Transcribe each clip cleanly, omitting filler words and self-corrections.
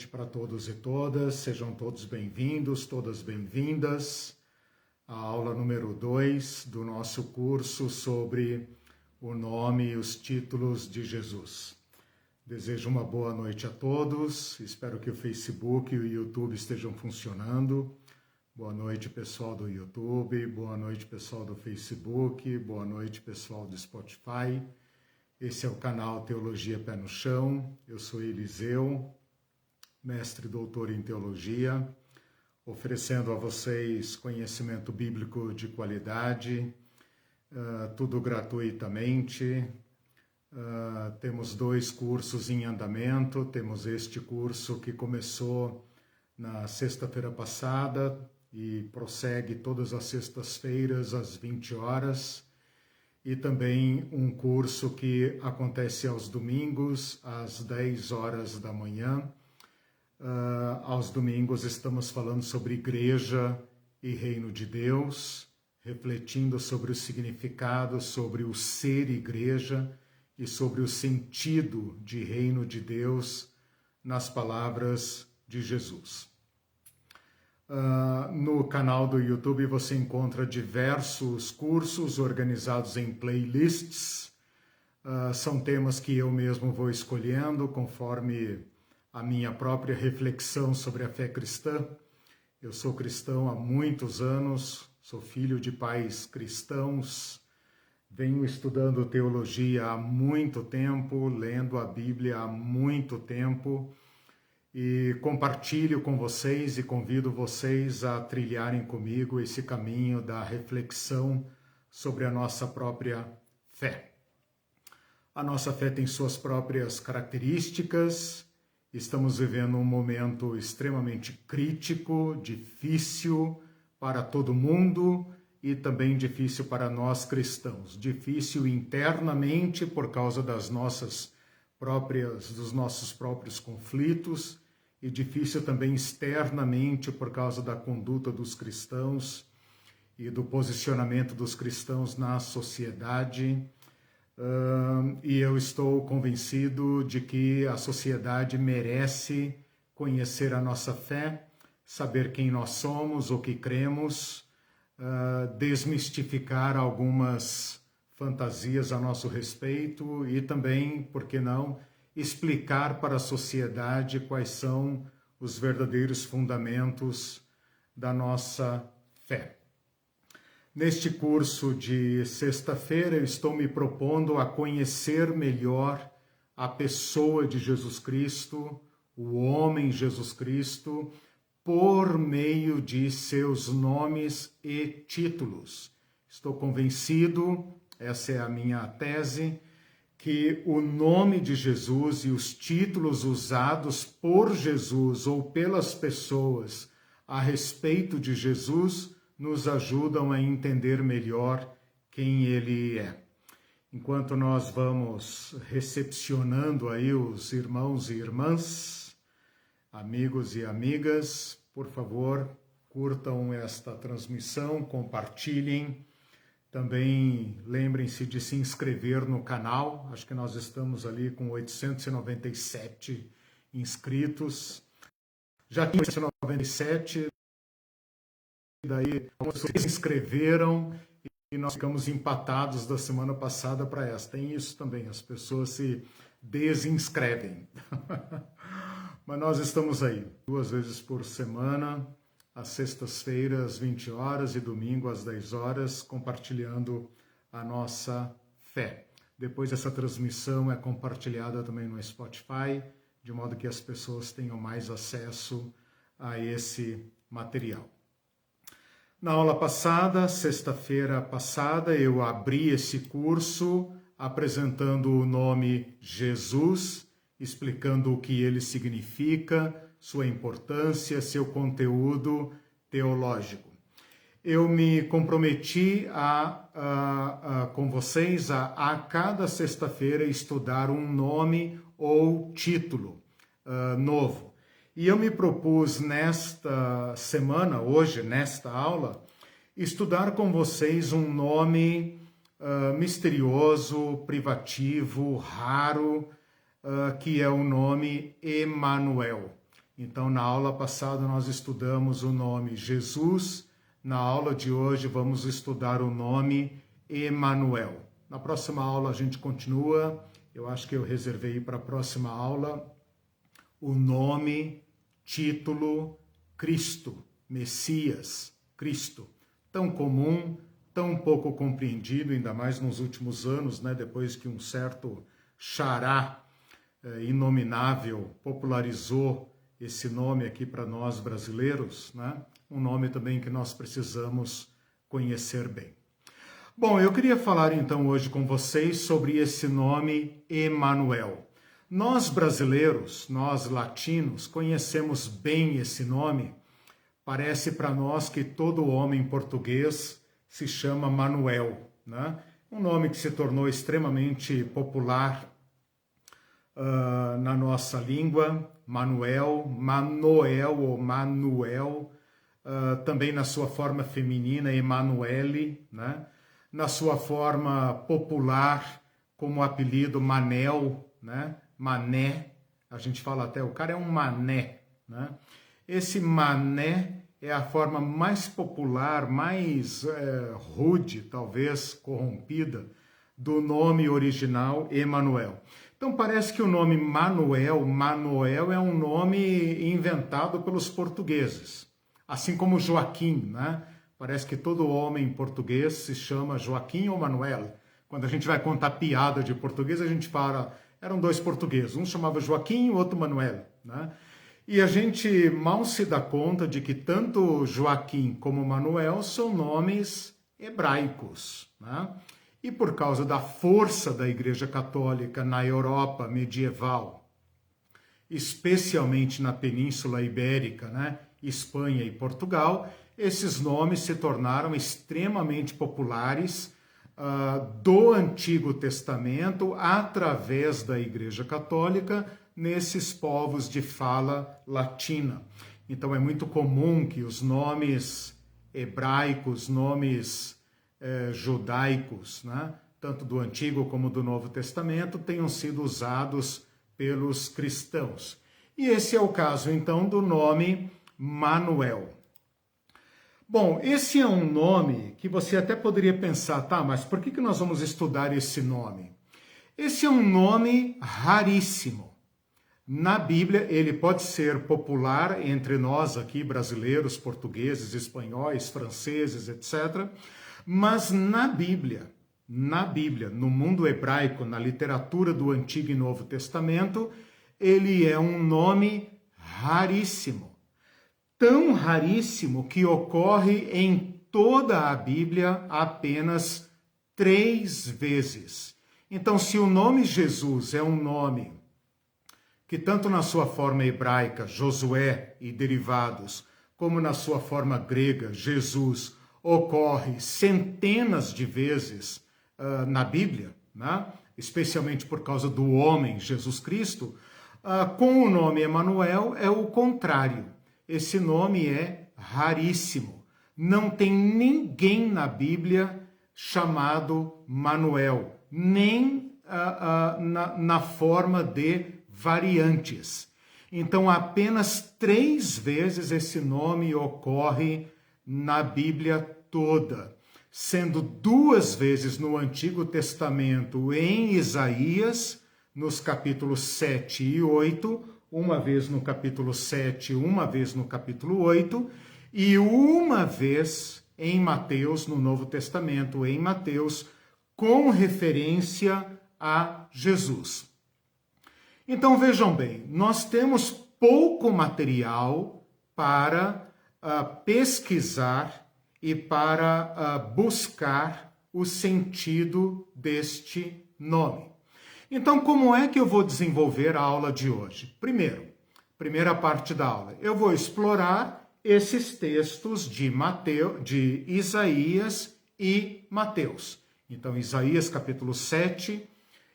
noite para todos e todas, sejam todos bem-vindos, todas bem-vindas à aula número 2 do nosso curso sobre o nome e os títulos de Jesus. Desejo uma boa noite a todos, espero que o Facebook e o YouTube estejam funcionando. Boa noite, pessoal do YouTube, boa noite, pessoal do Facebook, boa noite, pessoal do Spotify. Esse é o canal Teologia Pé no Chão. Eu sou Eliseu, mestre e doutor em teologia, oferecendo a vocês conhecimento bíblico de qualidade, tudo gratuitamente. Temos 2 cursos em andamento. Temos este curso que começou na sexta-feira passada e prossegue todas as sextas-feiras às 20 horas. E também um curso que acontece aos domingos, às 10 horas da manhã. Aos domingos estamos falando sobre igreja e reino de Deus, refletindo sobre o significado, sobre o ser igreja e sobre o sentido de reino de Deus nas palavras de Jesus. No canal do YouTube você encontra diversos cursos organizados em playlists. São temas que eu mesmo vou escolhendo conforme a minha própria reflexão sobre a fé cristã. Eu sou cristão há muitos anos, sou filho de pais cristãos, venho estudando teologia há muito tempo, lendo a Bíblia há muito tempo, e compartilho com vocês e convido vocês a trilharem comigo esse caminho da reflexão sobre a nossa própria fé. A nossa fé tem suas próprias características. Estamos vivendo um momento extremamente crítico, difícil para todo mundo e também difícil para nós cristãos. Difícil internamente por causa dos nossos próprios conflitos e difícil também externamente por causa da conduta dos cristãos e do posicionamento dos cristãos na sociedade. E eu estou convencido de que a sociedade merece conhecer a nossa fé, saber quem nós somos, o que cremos, desmistificar algumas fantasias a nosso respeito e também, por que não, explicar para a sociedade quais são os verdadeiros fundamentos da nossa fé. Neste curso de sexta-feira, eu estou me propondo a conhecer melhor a pessoa de Jesus Cristo, o homem Jesus Cristo, por meio de seus nomes e títulos. Estou convencido, essa é a minha tese, que o nome de Jesus e os títulos usados por Jesus ou pelas pessoas a respeito de Jesus nos ajudam a entender melhor quem ele é. Enquanto nós vamos recepcionando aí os irmãos e irmãs, amigos e amigas, por favor, curtam esta transmissão, compartilhem. Também lembrem-se de se inscrever no canal. Acho que nós estamos ali com 897 inscritos. Já tinha 897, daí algumas pessoas se inscreveram e nós ficamos empatados da semana passada para essa. Tem isso também, as pessoas se desinscrevem. Mas nós estamos aí 2 vezes por semana, às sextas-feiras, às 20 horas e domingo às 10 horas, compartilhando a nossa fé. Depois essa transmissão é compartilhada também no Spotify, de modo que as pessoas tenham mais acesso a esse material. Na aula passada, sexta-feira passada, eu abri esse curso apresentando o nome Jesus, explicando o que ele significa, sua importância, seu conteúdo teológico. Eu me comprometi com vocês a cada sexta-feira estudar um nome ou título novo. E eu me propus nesta semana, hoje, nesta aula, estudar com vocês um nome misterioso, privativo, raro, que é o nome Emanuel. Então, na aula passada nós estudamos o nome Jesus, na aula de hoje vamos estudar o nome Emanuel. Na próxima aula a gente continua, eu acho que eu reservei para a próxima aula o nome, título, Cristo, Messias, Cristo. Tão comum, tão pouco compreendido, ainda mais nos últimos anos, né? Depois que um certo xará inominável popularizou esse nome aqui para nós brasileiros, né? Um nome também que nós precisamos conhecer bem. Bom, eu queria falar então hoje com vocês sobre esse nome Emanuel. Nós brasileiros, nós latinos, conhecemos bem esse nome. Parece para nós que todo homem português se chama Manuel, né? Um nome que se tornou extremamente popular na nossa língua, Manuel, Manoel ou Manuel, também na sua forma feminina, Emanuele, né? Na sua forma popular, como apelido Manel, né? Mané, a gente fala até, o cara é um mané, né? Esse mané é a forma mais popular, mais rude, talvez corrompida, do nome original Emanuel. Então parece que o nome Manoel é um nome inventado pelos portugueses, assim como Joaquim, né? Parece que todo homem português se chama Joaquim ou Manuel. Quando a gente vai contar piada de português, a gente fala, eram dois portugueses, um chamava Joaquim e o outro Manuel, né? E a gente mal se dá conta de que tanto Joaquim como Manuel são nomes hebraicos, né? E por causa da força da Igreja Católica na Europa medieval, especialmente na Península Ibérica, né? Espanha e Portugal, esses nomes se tornaram extremamente populares do Antigo Testamento através da Igreja Católica nesses povos de fala latina. Então é muito comum que os nomes hebraicos, nomes judaicos, né? Tanto do Antigo como do Novo Testamento, tenham sido usados pelos cristãos. E esse é o caso, então, do nome Manuel. Bom, esse é um nome que você até poderia pensar, tá, mas por que nós vamos estudar esse nome? Esse é um nome raríssimo. Na Bíblia, ele pode ser popular entre nós aqui, brasileiros, portugueses, espanhóis, franceses, etc., mas na Bíblia, no mundo hebraico, na literatura do Antigo e Novo Testamento, ele é um nome raríssimo. Tão raríssimo que ocorre em toda a Bíblia apenas 3 vezes. Então, se o nome Jesus é um nome que tanto na sua forma hebraica, Josué e derivados, como na sua forma grega, Jesus, ocorre centenas de vezes na Bíblia, né? Especialmente por causa do homem Jesus Cristo, com o nome Emanuel é o contrário. Esse nome é raríssimo. Não tem ninguém na Bíblia chamado Manuel, nem na forma de variantes. Então, apenas 3 vezes esse nome ocorre na Bíblia toda, sendo 2 vezes no Antigo Testamento em Isaías, nos capítulos 7 e 8, uma vez no capítulo 7, uma vez no capítulo 8, e uma vez em Mateus, no Novo Testamento, em Mateus, com referência a Jesus. Então vejam bem, nós temos pouco material para pesquisar e para buscar o sentido deste nome. Então, como é que eu vou desenvolver a aula de hoje? Primeiro, primeira parte da aula, eu vou explorar esses textos de Isaías e Mateus. Então, Isaías capítulo 7,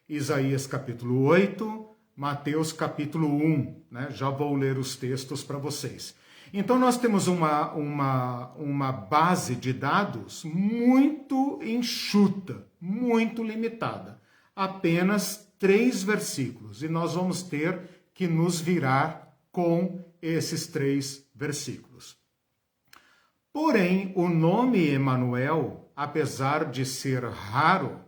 Isaías capítulo 8, Mateus capítulo 1, né? Já vou ler os textos para vocês. Então, nós temos uma base de dados muito enxuta, muito limitada. Apenas 3 versículos. E nós vamos ter que nos virar com esses 3 versículos. Porém, o nome Emanuel, apesar de ser raro,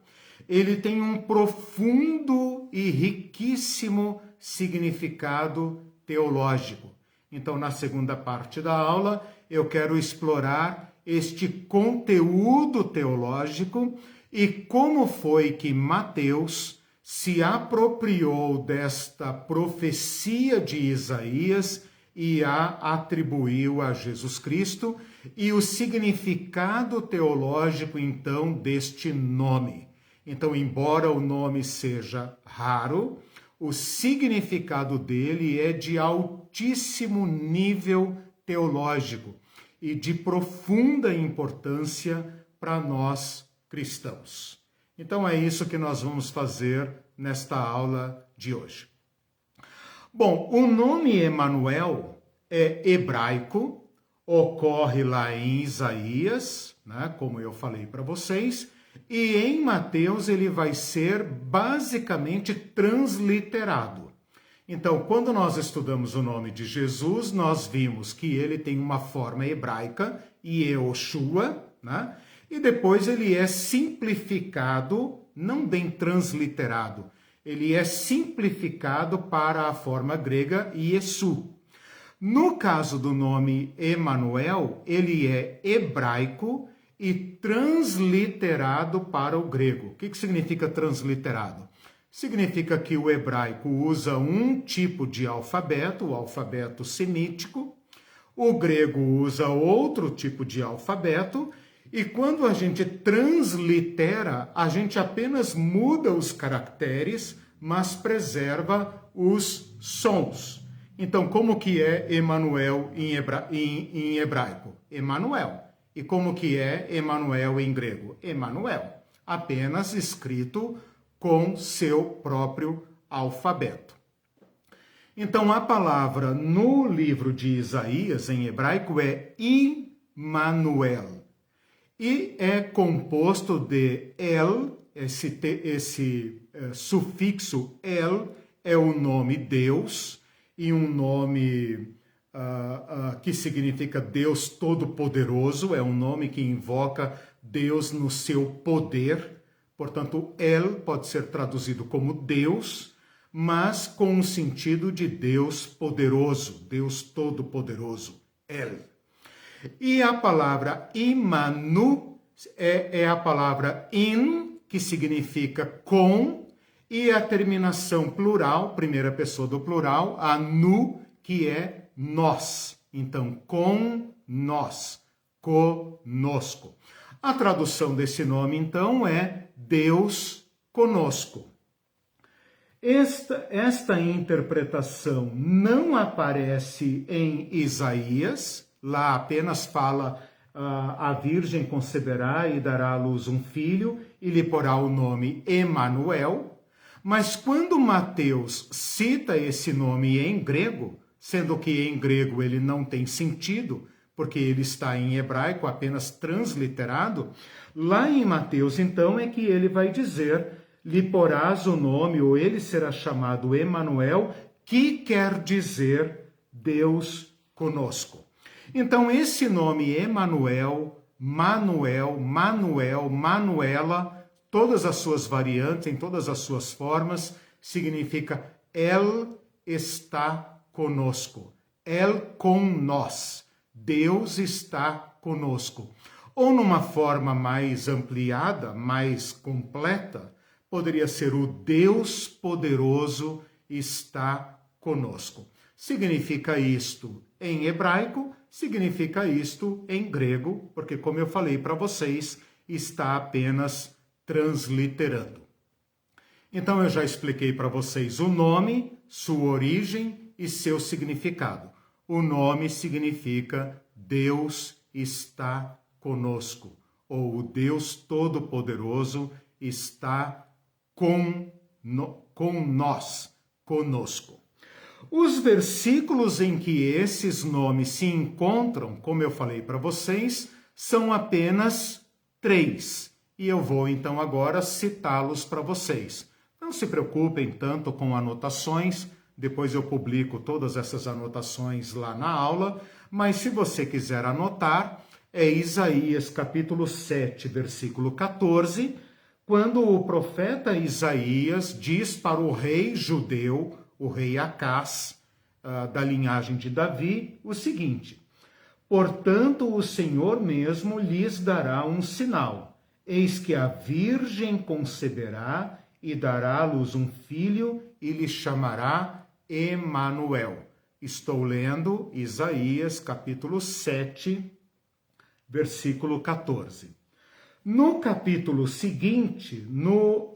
ele tem um profundo e riquíssimo significado teológico. Então, na segunda parte da aula, eu quero explorar este conteúdo teológico e como foi que Mateus se apropriou desta profecia de Isaías e a atribuiu a Jesus Cristo, e o significado teológico, então, deste nome. Então, embora o nome seja raro, o significado dele é de altíssimo nível teológico e de profunda importância para nós cristãos. Então, é isso que nós vamos fazer nesta aula de hoje. Bom, o nome Emanuel é hebraico, ocorre lá em Isaías, né, como eu falei para vocês, e em Mateus ele vai ser basicamente transliterado. Então, quando nós estudamos o nome de Jesus, nós vimos que ele tem uma forma hebraica, Yehoshua, né? E depois ele é simplificado, não bem transliterado, ele é simplificado para a forma grega Yesu. No caso do nome Emanuel, ele é hebraico e transliterado para o grego. O que significa transliterado? Significa que o hebraico usa um tipo de alfabeto, o alfabeto semítico, o grego usa outro tipo de alfabeto, e quando a gente translitera, a gente apenas muda os caracteres, mas preserva os sons. Então, como que é Emanuel em hebraico? Emanuel. E como que é Emanuel em grego? Emanuel. Apenas escrito com seu próprio alfabeto. Então, a palavra no livro de Isaías, em hebraico, é Immanuel. E é composto de El, esse sufixo El é o nome Deus, e um nome que significa Deus Todo-Poderoso, é um nome que invoca Deus no seu poder. Portanto, El pode ser traduzido como Deus, mas com o sentido de Deus poderoso, Deus Todo-Poderoso, El. E a palavra Imanu é a palavra in, que significa com, e a terminação plural, primeira pessoa do plural, anu, que é nós. Então, com nós, conosco. A tradução desse nome, então, é Deus conosco. Esta interpretação não aparece em Isaías, lá apenas fala a Virgem conceberá e dará à luz um filho e lhe porá o nome Emanuel, mas quando Mateus cita esse nome em grego, sendo que em grego ele não tem sentido, porque ele está em hebraico apenas transliterado, lá em Mateus então é que ele vai dizer, lhe porás o nome, ou ele será chamado Emanuel, que quer dizer Deus conosco. Então, esse nome Emanuel, Manuel, Manuel, Manuela, todas as suas variantes, em todas as suas formas, significa El está conosco, El com nós, Deus está conosco. Ou numa forma mais ampliada, mais completa, poderia ser o Deus poderoso está conosco. Significa isto em hebraico, significa isto em grego, porque, como eu falei para vocês, está apenas transliterando. Então, eu já expliquei para vocês o nome, sua origem e seu significado. O nome significa Deus está conosco, ou o Deus Todo-Poderoso está com nós, conosco. Os versículos em que esses nomes se encontram, como eu falei para vocês, são apenas 3. E eu vou então agora citá-los para vocês. Não se preocupem tanto com anotações, Depois eu publico todas essas anotações lá na aula, mas se você quiser anotar, é Isaías capítulo 7, versículo 14, quando o profeta Isaías diz para o rei judeu, o rei Acás, da linhagem de Davi, o seguinte: portanto, o Senhor mesmo lhes dará um sinal. Eis que a virgem conceberá e dará à luz um filho e lhe chamará Emanuel. Estou lendo Isaías capítulo 7, versículo 14. No capítulo seguinte, no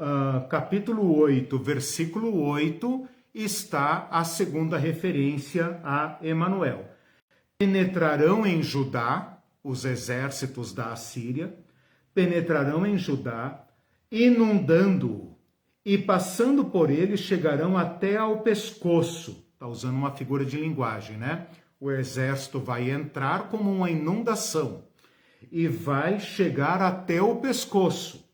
capítulo 8, versículo 8, está a segunda referência a Emanuel. Penetrarão em Judá, os exércitos da Assíria, penetrarão em Judá, inundando-o, e passando por ele chegarão até ao pescoço. Está usando uma figura de linguagem, né? O exército vai entrar como uma inundação e vai chegar até o pescoço.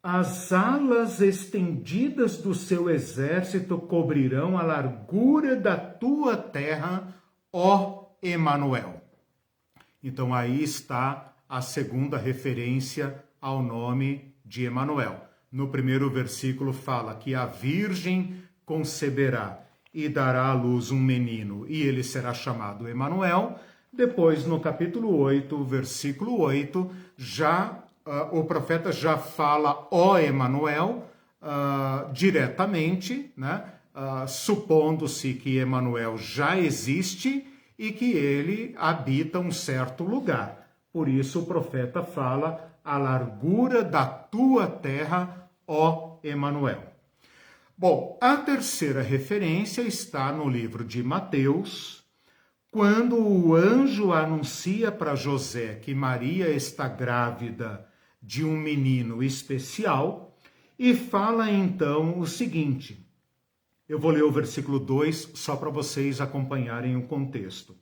As alas estendidas do seu exército cobrirão a largura da tua terra, ó Emanuel. Então aí está a segunda referência ao nome de Emanuel. No primeiro versículo fala que a virgem conceberá e dará à luz um menino, e ele será chamado Emanuel. Depois, no capítulo 8, versículo 8, o profeta já fala ó Emanuel diretamente, né? Supondo-se que Emanuel já existe e que ele habita um certo lugar. Por isso o profeta fala a largura da tua terra, ó Emanuel. Bom, a terceira referência está no livro de Mateus, quando o anjo anuncia para José que Maria está grávida de um menino especial e fala então o seguinte. Eu vou ler o versículo 2 só para vocês acompanharem o contexto.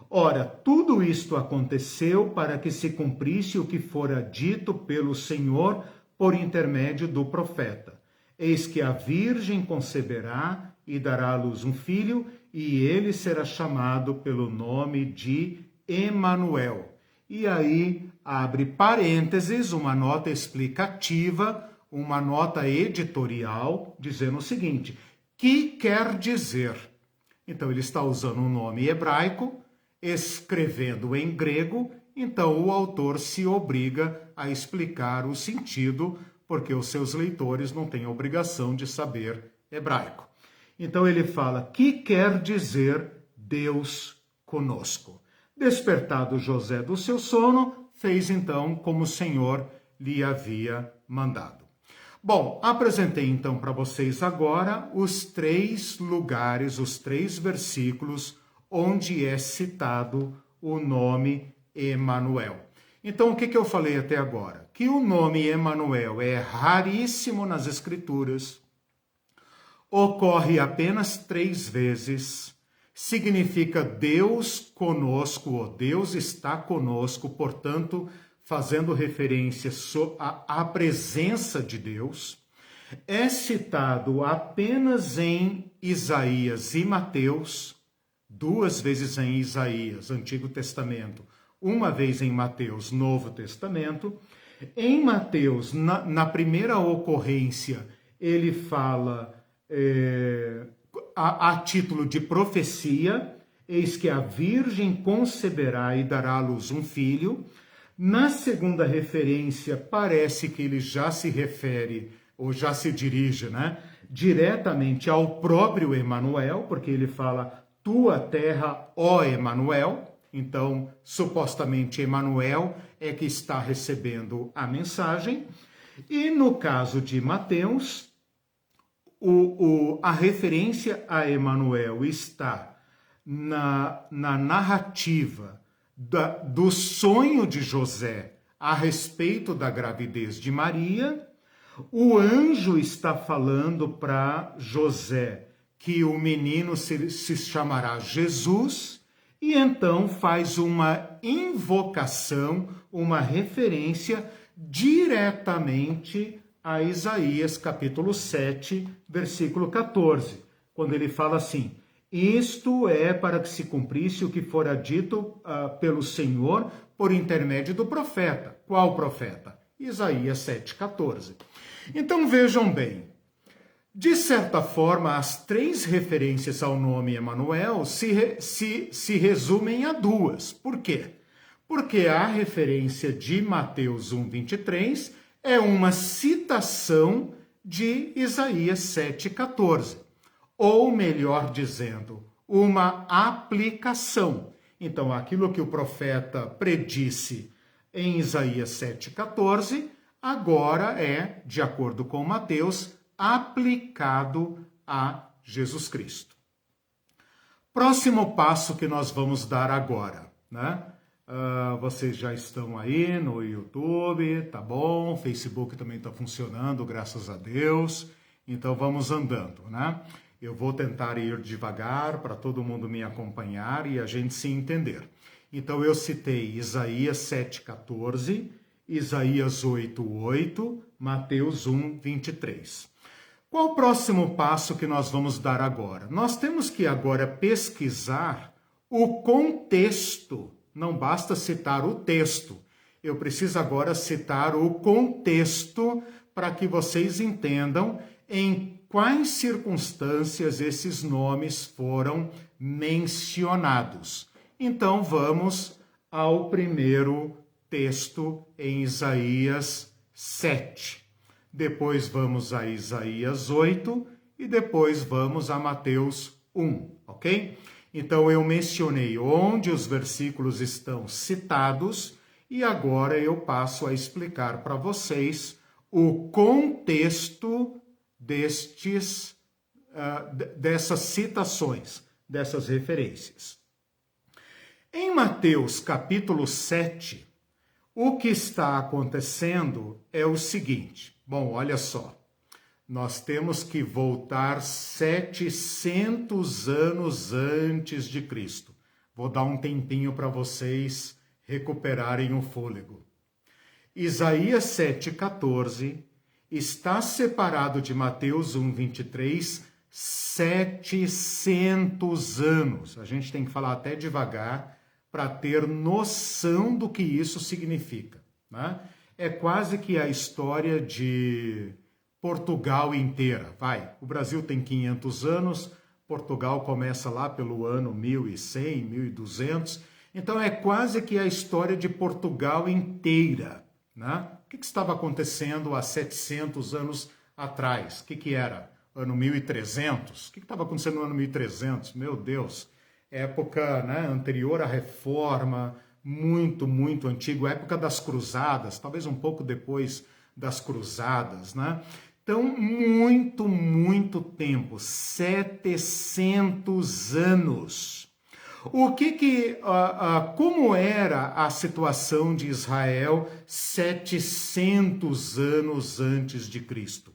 Ora, tudo isto aconteceu para que se cumprisse o que fora dito pelo Senhor por intermédio do profeta. Eis que a virgem conceberá e dará à luz um filho, e ele será chamado pelo nome de Emanuel. E aí abre parênteses, uma nota explicativa, uma nota editorial, dizendo o seguinte: que quer dizer? Então ele está usando um nome hebraico, escrevendo em grego, então o autor se obriga a explicar o sentido, porque os seus leitores não têm a obrigação de saber hebraico. Então ele fala, que quer dizer Deus conosco? Despertado José do seu sono, fez então como o Senhor lhe havia mandado. Bom, apresentei então para vocês agora os 3 lugares, os 3 versículos onde é citado o nome Emanuel. Então, o que eu falei até agora? Que o nome Emanuel é raríssimo nas Escrituras, ocorre apenas 3 vezes, significa Deus conosco, ou Deus está conosco, portanto, fazendo referência à presença de Deus. É citado apenas em Isaías e Mateus, 2 vezes em Isaías, Antigo Testamento, 1 vez em Mateus, Novo Testamento. Em Mateus, na primeira ocorrência, ele fala a título de profecia, eis que a virgem conceberá e dará à luz um filho. Na segunda referência, parece que ele já se refere, ou já se dirige, né, diretamente ao próprio Emanuel, porque ele fala, tua terra, ó Emanuel. Então, supostamente, Emanuel é que está recebendo a mensagem. E no caso de Mateus, a referência a Emanuel está na narrativa do sonho de José a respeito da gravidez de Maria. O anjo está falando para José que o menino se chamará Jesus, e então faz uma invocação, uma referência diretamente a Isaías capítulo 7, versículo 14, quando ele fala assim: isto é para que se cumprisse o que fora dito pelo Senhor por intermédio do profeta. Qual profeta? Isaías 7,14. Então vejam bem, de certa forma, as três referências ao nome Emanuel se resumem a duas. Por quê? Porque a referência de Mateus 1,23 é uma citação de Isaías 7,14. Ou, melhor dizendo, uma aplicação. Então, aquilo que o profeta predisse em Isaías 7,14, agora é, de acordo com Mateus, aplicado a Jesus Cristo. Próximo passo que nós vamos dar agora, né? Vocês já estão aí no YouTube, tá bom? O Facebook também está funcionando, graças a Deus. Então vamos andando, né? Eu vou tentar ir devagar para todo mundo me acompanhar e a gente se entender. Então eu citei Isaías 7,14, Isaías 8,8, Mateus 1,23. Qual o próximo passo que nós vamos dar agora? Nós temos que agora pesquisar o contexto. Não basta citar o texto. Eu preciso agora citar o contexto para que vocês entendam em quais circunstâncias esses nomes foram mencionados. Então vamos ao primeiro texto em Isaías 7. Depois vamos a Isaías 8 e depois vamos a Mateus 1, ok? Então eu mencionei onde os versículos estão citados e agora eu passo a explicar para vocês o contexto dessas citações, dessas referências. Em Mateus capítulo 7, o que está acontecendo é o seguinte. Bom, olha só. Nós temos que voltar 700 anos antes de Cristo. Vou dar um tempinho para vocês recuperarem o fôlego. Isaías 7,14 está separado de Mateus 1,23 700 anos. A gente tem que falar até devagar para ter noção do que isso significa, né? É quase que a história de Portugal inteira. O Brasil tem 500 anos, Portugal começa lá pelo ano 1100, 1200. Então é quase que a história de Portugal inteira, né? O que estava acontecendo há 700 anos atrás? O que era? Ano 1300? O que estava acontecendo no ano 1300? Meu Deus, época, né, anterior à Reforma, muito antigo, época das Cruzadas, talvez um pouco depois das Cruzadas, né? Então, muito tempo, 700 anos. Como era a situação de Israel 700 anos antes de Cristo?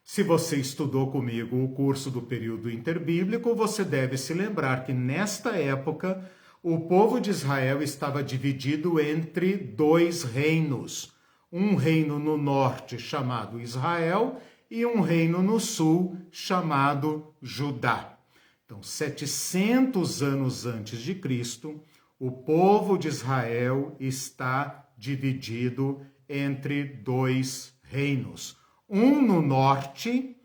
Se você estudou comigo o curso do período interbíblico, você deve se lembrar que nesta época o povo de Israel estava dividido entre dois reinos. Um reino no norte chamado Israel e um reino no sul chamado Judá. Então, 700 anos antes de Cristo, o povo de Israel está dividido entre dois reinos. Um no norte,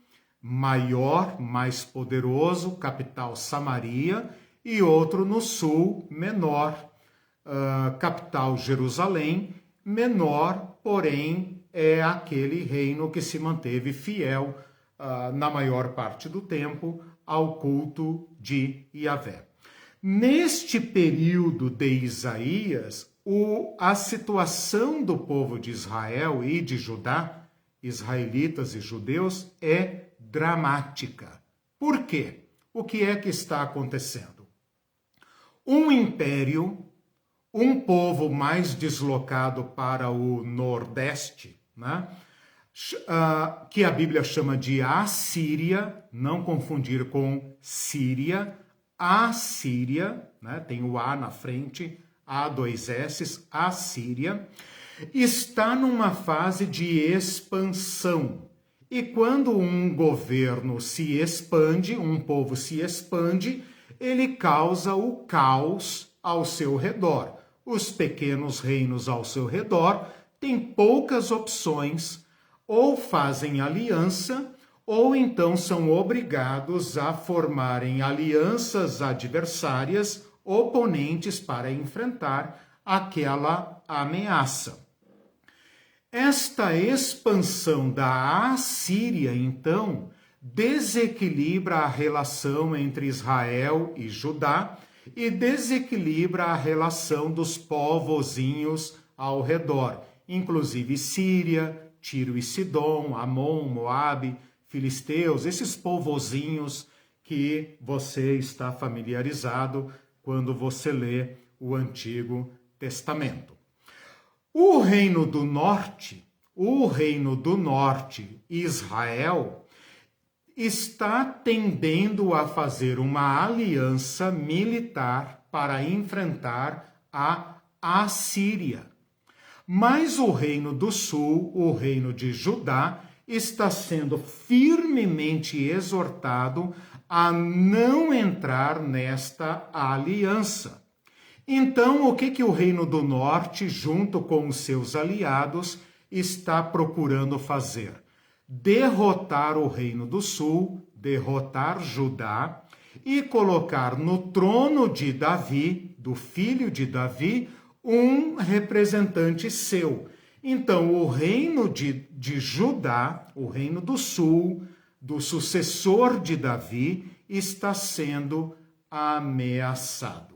maior, mais poderoso, capital Samaria, e outro no sul, menor, capital Jerusalém, menor, porém é aquele reino que se manteve fiel na maior parte do tempo ao culto de Yahvé. Neste período de Isaías, a situação do povo de Israel e de Judá, israelitas e judeus, é dramática. Por quê? O que é que está acontecendo? Um império, um povo mais deslocado para o nordeste, né? Que a Bíblia chama de Assíria, não confundir com Síria, Assíria, né? Tem o A na frente, A, dois S's, Assíria, está numa fase de expansão. E quando um governo se expande, um povo se expande, ele causa o caos ao seu redor. Os pequenos reinos ao seu redor têm poucas opções, ou fazem aliança, ou então são obrigados a formarem alianças adversárias, oponentes para enfrentar aquela ameaça. Esta expansão da Assíria, então, desequilibra a relação entre Israel e Judá e desequilibra a relação dos povozinhos ao redor, inclusive Síria, Tiro e Sidom, Amon, Moabe, Filisteus, esses povozinhos que você está familiarizado quando você lê o Antigo Testamento. O reino do norte, Israel, está tendendo a fazer uma aliança militar para enfrentar a Assíria. Mas o reino do sul, o reino de Judá, está sendo firmemente exortado a não entrar nesta aliança. Então, o que o reino do norte, junto com os seus aliados, está procurando fazer? Derrotar o reino do sul, derrotar Judá e colocar no trono de Davi, do filho de Davi, um representante seu. Então, o reino de Judá, o reino do sul, do sucessor de Davi, está sendo ameaçado.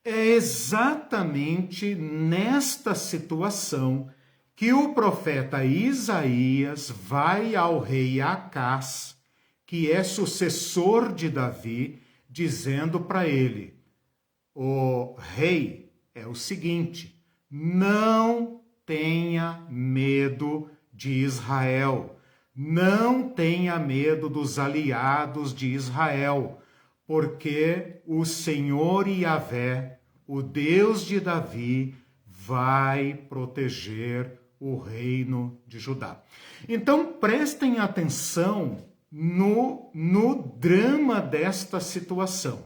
É exatamente nesta situação que o profeta Isaías vai ao rei Acás, que é sucessor de Davi, dizendo para ele: o rei, é o seguinte, não tenha medo de Israel, não tenha medo dos aliados de Israel, porque o Senhor Yahvé, o Deus de Davi, vai proteger o reino de Judá. Então prestem atenção no drama desta situação.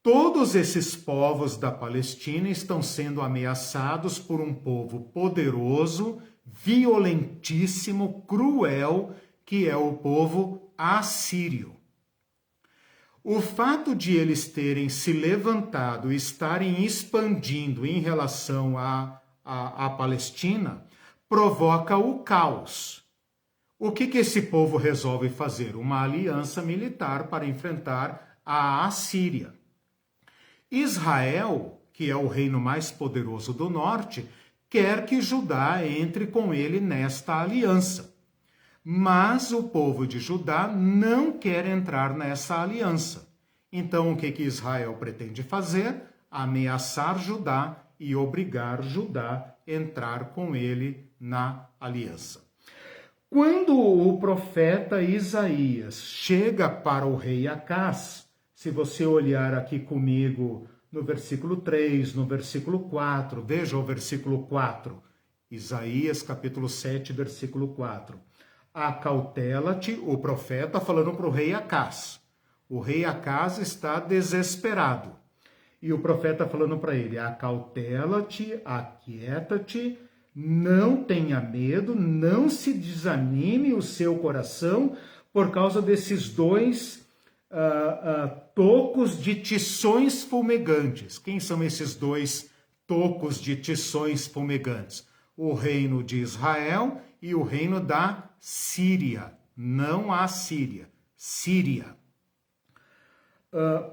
Todos esses povos da Palestina estão sendo ameaçados por um povo poderoso, violentíssimo, cruel, que é o povo assírio. O fato de eles terem se levantado e estarem expandindo em relação à Palestina provoca o caos. O que esse povo resolve fazer? Uma aliança militar para enfrentar a Assíria. Israel, que é o reino mais poderoso do norte, quer que Judá entre com ele nesta aliança. Mas o povo de Judá não quer entrar nessa aliança. Então, o que Israel pretende fazer? Ameaçar Judá e obrigar Judá a entrar com ele na aliança. Quando o profeta Isaías chega para o rei Acás, se você olhar aqui comigo no versículo 3, no versículo 4, veja o versículo 4, Isaías capítulo 7, versículo 4. Acautela-te, o profeta falando para o rei Acás. O rei Acás está desesperado. E o profeta falando para ele, acautela-te, aquieta-te, não tenha medo, não se desanime o seu coração por causa desses dois tocos de tições fumegantes. Quem são esses dois tocos de tições fumegantes? O reino de Israel e o reino da Síria, não a Síria, Síria.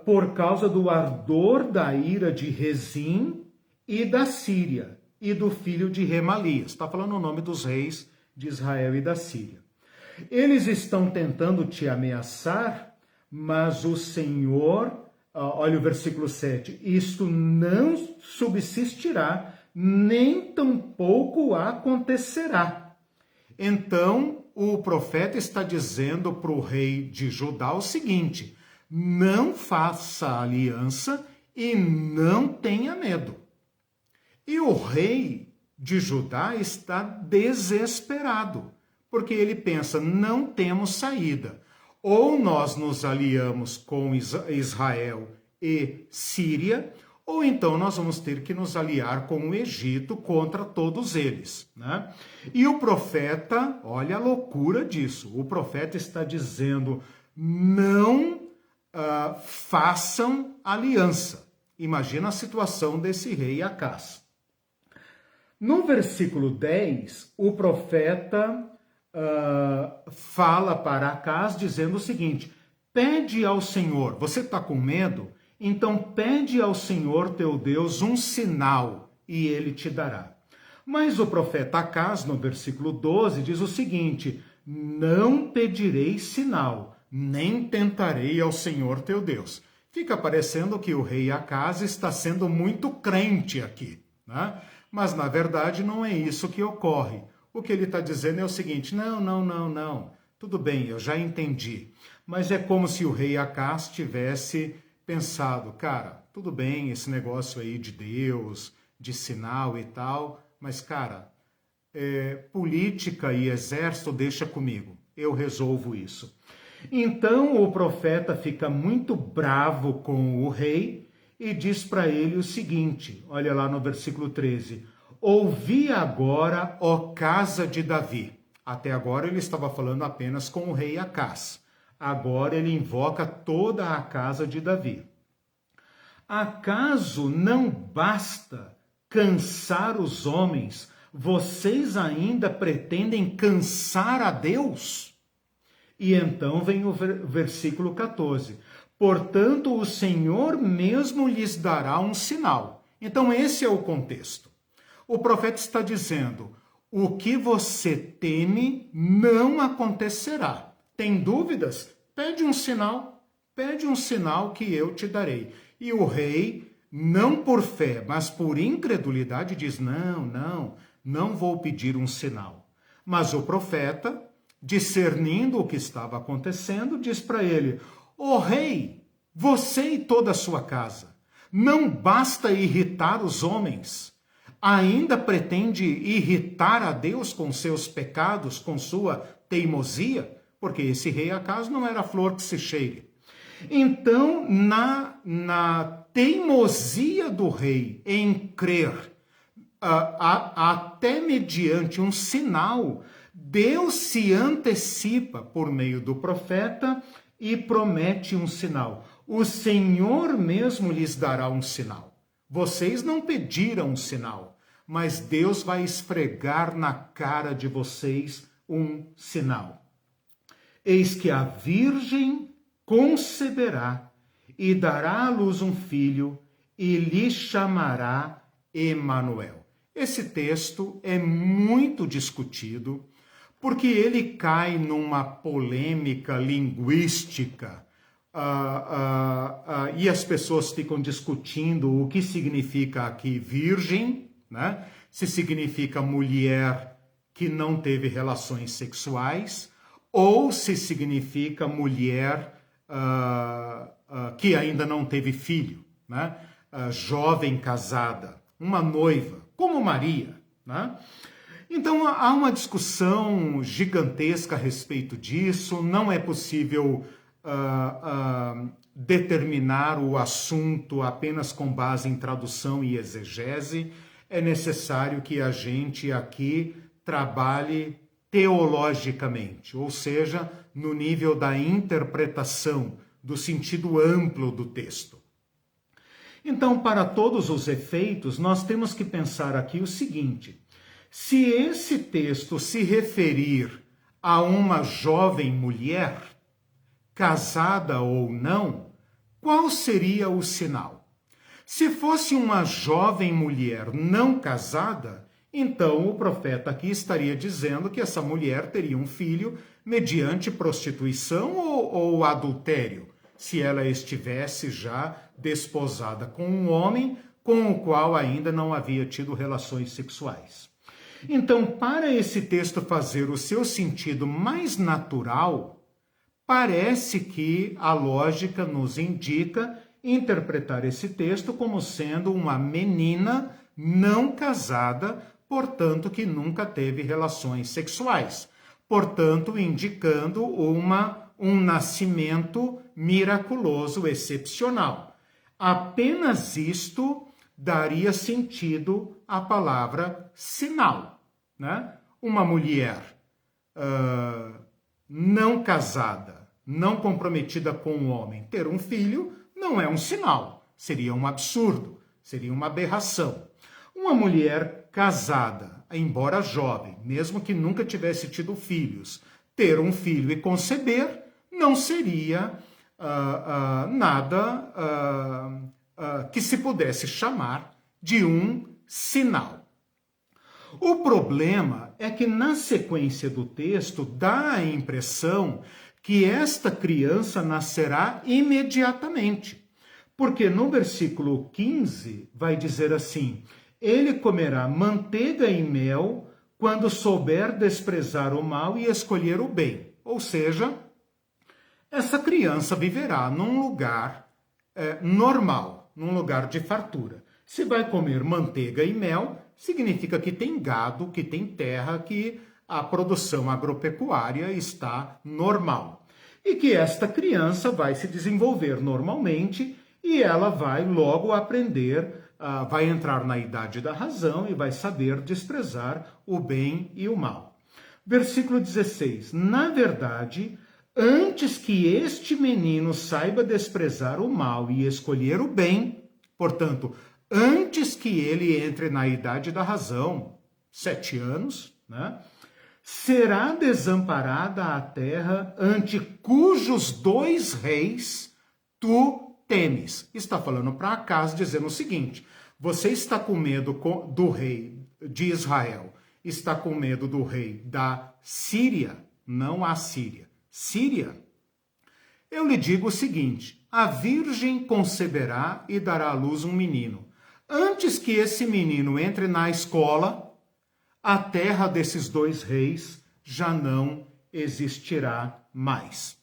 Por causa do ardor da ira de Rezim e da Síria, e do filho de Remalias. Está falando o nome dos reis de Israel e da Síria. Eles estão tentando te ameaçar, mas o Senhor, olha o versículo 7, isto não subsistirá, nem tampouco acontecerá. Então, o profeta está dizendo para o rei de Judá o seguinte: não faça aliança e não tenha medo. E o rei de Judá está desesperado, porque ele pensa, não temos saída. Ou nós nos aliamos com Israel e Síria, ou então nós vamos ter que nos aliar com o Egito contra todos eles, né? E o profeta, olha a loucura disso, o profeta está dizendo, não façam aliança. Imagina a situação desse rei Acás. No versículo 10, o profeta fala para Acás dizendo o seguinte, pede ao Senhor, você está com medo? Então pede ao Senhor teu Deus um sinal e ele te dará. Mas o profeta Acás, no versículo 12, diz o seguinte, não pedirei sinal, nem tentarei ao Senhor teu Deus. Fica parecendo que o rei Acás está sendo muito crente aqui, né? Mas na verdade não é isso que ocorre. O que ele está dizendo é o seguinte, não, tudo bem, eu já entendi. Mas é como se o rei Acás tivesse pensado, cara, tudo bem esse negócio aí de Deus, de sinal e tal, mas cara, política e exército deixa comigo, eu resolvo isso. Então o profeta fica muito bravo com o rei e diz para ele o seguinte, olha lá no versículo 13, ouvi agora, ó casa de Davi. Até agora ele estava falando apenas com o rei Acás. Agora ele invoca toda a casa de Davi. Acaso não basta cansar os homens? Vocês ainda pretendem cansar a Deus? E então vem o versículo 14. Portanto, o Senhor mesmo lhes dará um sinal. Então esse é o contexto. O profeta está dizendo, o que você teme não acontecerá. Tem dúvidas? Pede um sinal que eu te darei. E o rei, não por fé, mas por incredulidade, diz, não vou pedir um sinal. Mas o profeta, discernindo o que estava acontecendo, diz para ele, ó rei, você e toda a sua casa, não basta irritar os homens, ainda pretende irritar a Deus com seus pecados, com sua teimosia? Porque esse rei Acás não era flor que se cheire. Então, na teimosia do rei em crer, até mediante um sinal, Deus se antecipa por meio do profeta e promete um sinal. O Senhor mesmo lhes dará um sinal. Vocês não pediram um sinal, mas Deus vai esfregar na cara de vocês um sinal. Eis que a virgem conceberá e dará à luz um filho e lhe chamará Emanuel. Esse texto é muito discutido porque ele cai numa polêmica linguística e as pessoas ficam discutindo o que significa aqui virgem, né? Se significa mulher que não teve relações sexuais, ou se significa mulher que ainda não teve filho, né? Jovem casada, uma noiva, como Maria, né? Então há uma discussão gigantesca a respeito disso, não é possível determinar o assunto apenas com base em tradução e exegese, é necessário que a gente aqui trabalhe teologicamente, ou seja, no nível da interpretação, do sentido amplo do texto. Então, para todos os efeitos, nós temos que pensar aqui o seguinte, se esse texto se referir a uma jovem mulher, casada ou não, qual seria o sinal? Se fosse uma jovem mulher não casada, então o profeta aqui estaria dizendo que essa mulher teria um filho mediante prostituição ou adultério, se ela estivesse já desposada com um homem com o qual ainda não havia tido relações sexuais. Então, para esse texto fazer o seu sentido mais natural, parece que a lógica nos indica interpretar esse texto como sendo uma menina não casada, portanto, que nunca teve relações sexuais. portanto, indicando um nascimento miraculoso, excepcional. Apenas isto daria sentido à palavra sinal, né? Uma mulher não casada, não comprometida com um homem, ter um filho não é um sinal, seria um absurdo, seria uma aberração. Uma mulher casada, embora jovem, mesmo que nunca tivesse tido filhos, ter um filho e conceber não seria nada que se pudesse chamar de um sinal. O problema é que na sequência do texto dá a impressão que esta criança nascerá imediatamente, porque no versículo 15 vai dizer assim: ele comerá manteiga e mel quando souber desprezar o mal e escolher o bem. Ou seja, essa criança viverá num lugar normal, num lugar de fartura. Se vai comer manteiga e mel, significa que tem gado, que tem terra, que a produção agropecuária está normal. E que esta criança vai se desenvolver normalmente e ela vai logo aprender, vai entrar na idade da razão e vai saber desprezar o bem e o mal. Versículo 16. Na verdade, antes que este menino saiba desprezar o mal e escolher o bem, portanto, antes que ele entre na idade da razão, 7 anos, né, será desamparada a terra ante cujos 2 reis tu temes. Está falando para Acaz, dizendo o seguinte: você está com medo do rei de Israel, está com medo do rei da Síria, não a Síria, Síria. Eu lhe digo o seguinte: a virgem conceberá e dará à luz um menino. Antes que esse menino entre na escola, a terra desses 2 reis já não existirá mais.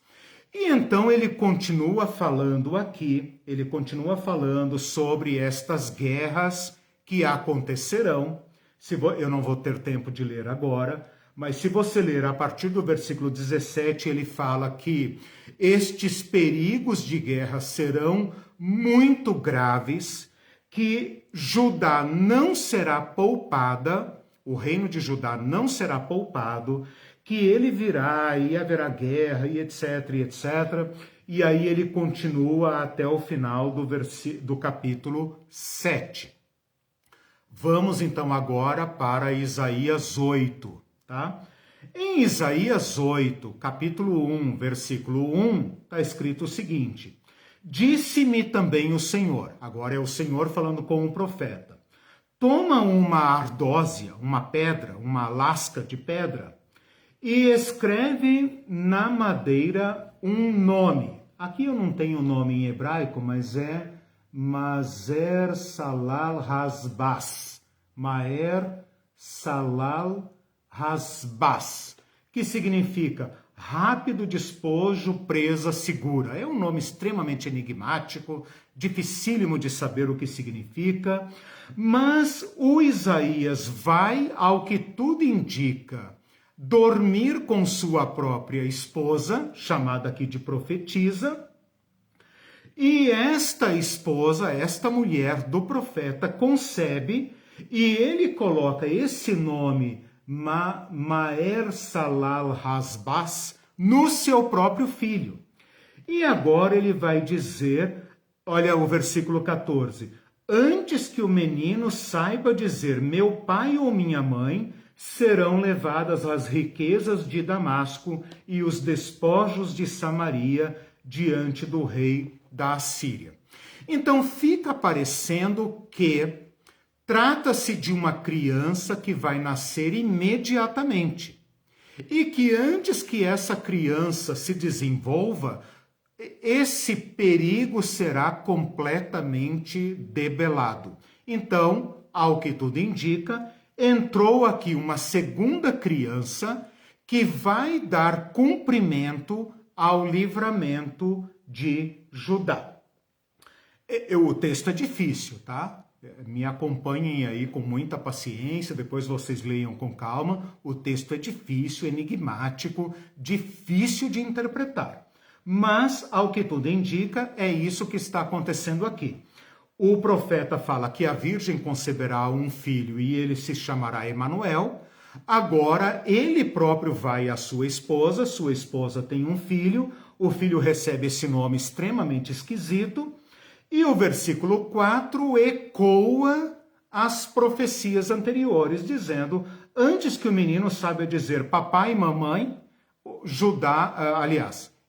E então ele continua falando aqui, ele continua falando sobre estas guerras que acontecerão. Eu não vou ter tempo de ler agora, mas se você ler a partir do versículo 17, ele fala que estes perigos de guerra serão muito graves, que Judá não será poupada, o reino de Judá não será poupado, que ele virá e haverá guerra e etc, etc. E aí ele continua até o final do capítulo 7. Vamos então agora para Isaías 8, tá? Em Isaías 8, capítulo 1, versículo 1, está escrito o seguinte: disse-me também o Senhor, agora é o Senhor falando com o profeta, toma uma ardósia, uma pedra, uma lasca de pedra, e escreve na madeira um nome. Aqui eu não tenho o nome em hebraico, mas é Mazer Salal Hasbaz. Maer Salal Hasbaz, que significa rápido despojo, presa segura. É um nome extremamente enigmático, dificílimo de saber o que significa, mas o Isaías vai, ao que tudo indica, dormir com sua própria esposa, chamada aqui de profetisa, e esta esposa, esta mulher do profeta, concebe, e ele coloca esse nome Maer Salal Hasbaz no seu próprio filho. E agora ele vai dizer, olha o versículo 14, antes que o menino saiba dizer meu pai ou minha mãe, serão levadas as riquezas de Damasco e os despojos de Samaria diante do rei da Assíria. Então fica parecendo que trata-se de uma criança que vai nascer imediatamente e que antes que essa criança se desenvolva, esse perigo será completamente debelado. Então, ao que tudo indica, entrou aqui uma segunda criança que vai dar cumprimento ao livramento de Judá. O texto é difícil, tá? Me acompanhem aí com muita paciência, depois vocês leiam com calma. O texto é difícil, enigmático, difícil de interpretar. Mas, ao que tudo indica, é isso que está acontecendo aqui. O profeta fala que a virgem conceberá um filho e ele se chamará Emanuel. Agora, ele próprio vai à sua esposa tem um filho, o filho recebe esse nome extremamente esquisito, e o versículo 4 ecoa as profecias anteriores, dizendo, antes que o menino saiba dizer papai e mamãe,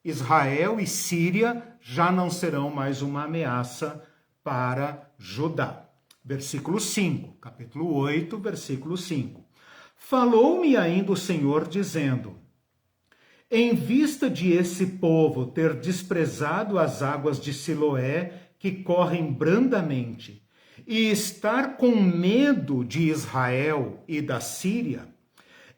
Israel e Síria já não serão mais uma ameaça para Judá. Versículo 5, capítulo 8, versículo 5. Falou-me ainda o Senhor dizendo, em vista de esse povo ter desprezado as águas de Siloé, que correm brandamente, e estar com medo de Israel e da Síria,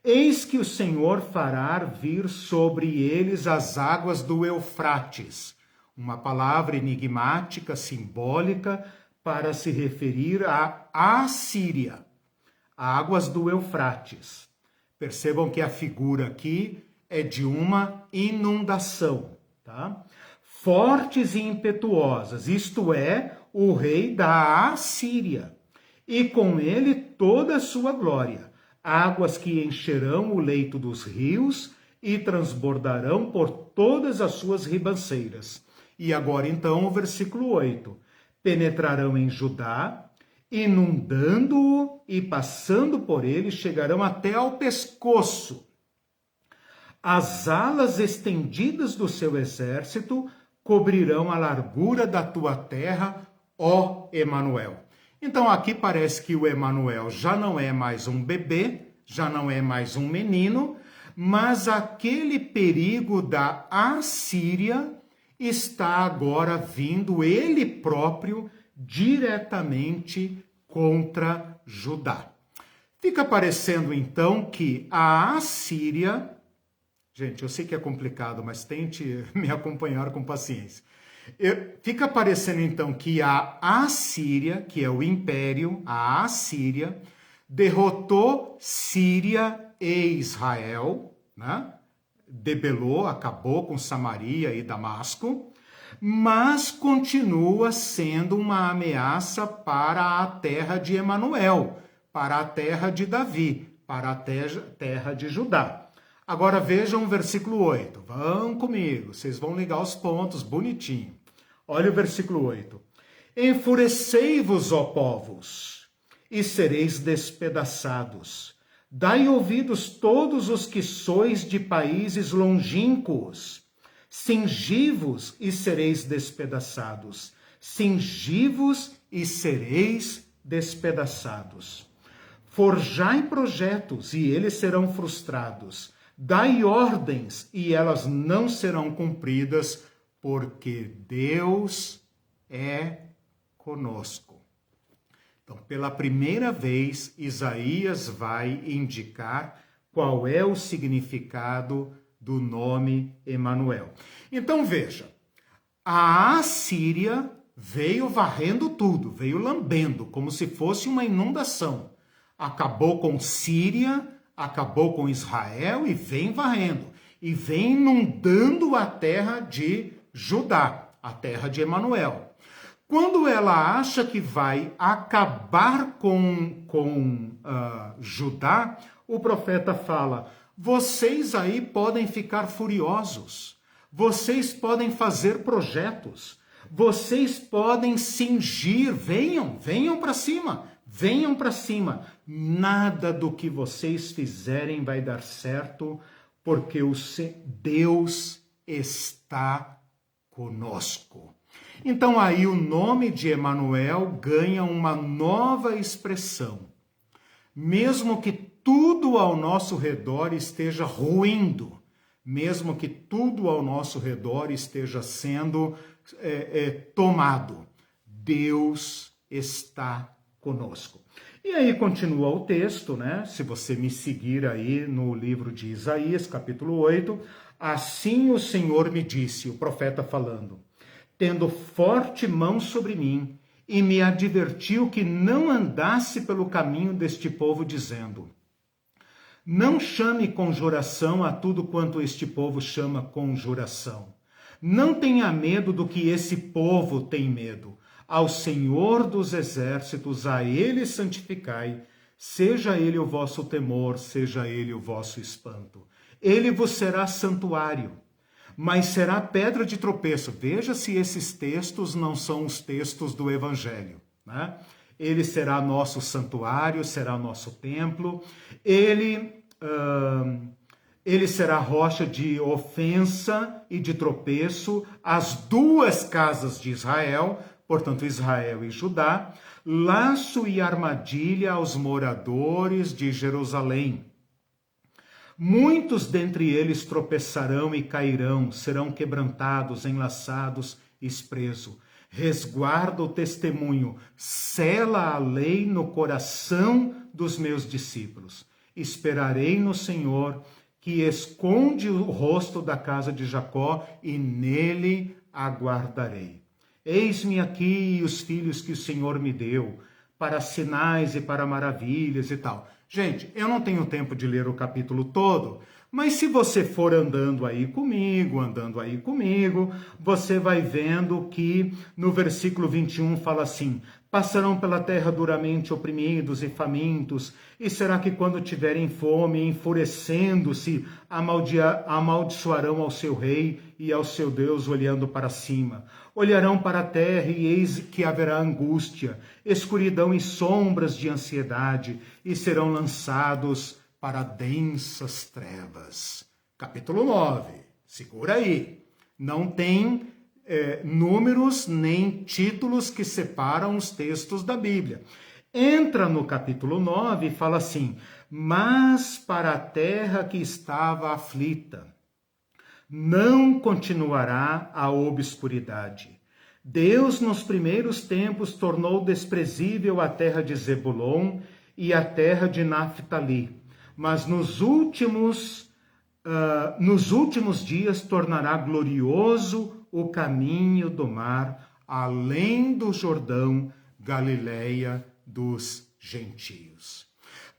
eis que o Senhor fará vir sobre eles as águas do Eufrates, uma palavra enigmática, simbólica, para se referir à Assíria, águas do Eufrates. Percebam que a figura aqui é de uma inundação, tá? Fortes e impetuosas, isto é, o rei da Assíria, e com ele toda a sua glória, águas que encherão o leito dos rios e transbordarão por todas as suas ribanceiras. E agora então o versículo 8, penetrarão em Judá, inundando-o e passando por ele, chegarão até ao pescoço. As alas estendidas do seu exército cobrirão a largura da tua terra, ó Emanuel. Então aqui parece que o Emanuel já não é mais um bebê, já não é mais um menino, mas aquele perigo da Assíria está agora vindo ele próprio diretamente contra Judá. Fica parecendo então que a Assíria, gente, eu sei que é complicado, mas tente me acompanhar com paciência. Fica parecendo então que a Assíria, que é o império, a Assíria, derrotou Síria e Israel, né? Debelou, acabou com Samaria e Damasco, mas continua sendo uma ameaça para a terra de Emanuel, para a terra de Davi, para a terra de Judá. Agora vejam o versículo 8. Vão comigo, vocês vão ligar os pontos bonitinho. Olha o versículo 8. Enfurecei-vos, ó povos, e sereis despedaçados. Dai ouvidos todos os que sois de países longínquos. Cingi-vos e sereis despedaçados. Cingi-vos e sereis despedaçados. Forjai projetos e eles serão frustrados. Dai ordens e elas não serão cumpridas, porque Deus é conosco. Então, pela primeira vez, Isaías vai indicar qual é o significado do nome Emanuel. Então, veja, a Assíria veio varrendo tudo, veio lambendo, como se fosse uma inundação. Acabou com Síria, acabou com Israel e vem varrendo. E vem inundando a terra de Judá, a terra de Emanuel. Quando ela acha que vai acabar com Judá, o profeta fala, vocês aí podem ficar furiosos, vocês podem fazer projetos, vocês podem cingir, venham para cima, venham para cima. Nada do que vocês fizerem vai dar certo, porque Deus está conosco. Então aí o nome de Emanuel ganha uma nova expressão. Mesmo que tudo ao nosso redor esteja ruindo, mesmo que tudo ao nosso redor esteja sendo tomado, Deus está conosco. E aí continua o texto, né? Se você me seguir aí no livro de Isaías, capítulo 8, assim o Senhor me disse, o profeta falando, tendo forte mão sobre mim, e me advertiu que não andasse pelo caminho deste povo, dizendo: não chame conjuração a tudo quanto este povo chama conjuração. Não tenha medo do que esse povo tem medo. Ao Senhor dos exércitos, a ele santificai, seja ele o vosso temor, seja ele o vosso espanto. Ele vos será santuário, mas será pedra de tropeço. Veja se esses textos não são os textos do Evangelho, né? Ele será nosso santuário, será nosso templo, ele será rocha de ofensa e de tropeço às duas casas de Israel, portanto Israel e Judá, laço e armadilha aos moradores de Jerusalém. Muitos dentre eles tropeçarão e cairão, serão quebrantados, enlaçados, espreso. Resguarda o testemunho, sela a lei no coração dos meus discípulos. Esperarei no Senhor, que esconde o rosto da casa de Jacó, e nele aguardarei. Eis-me aqui os filhos que o Senhor me deu, para sinais e para maravilhas e tal. Gente, eu não tenho tempo de ler o capítulo todo, mas se você for andando aí comigo, você vai vendo que no versículo 21 fala assim: passarão pela terra duramente oprimidos e famintos, e será que quando tiverem fome, enfurecendo-se, amaldiçoarão ao seu rei e ao seu Deus olhando para cima. Olharão para a terra e eis que haverá angústia, escuridão e sombras de ansiedade, e serão lançados para densas trevas. Capítulo 9, segura aí. Não tem números nem títulos que separam os textos da Bíblia. Entra no capítulo 9 e fala assim: mas para a terra que estava aflita, não continuará a obscuridade. Deus, nos primeiros tempos, tornou desprezível a terra de Zebulon e a terra de Naftali, mas nos últimos dias tornará glorioso o caminho do mar, além do Jordão, Galileia dos gentios.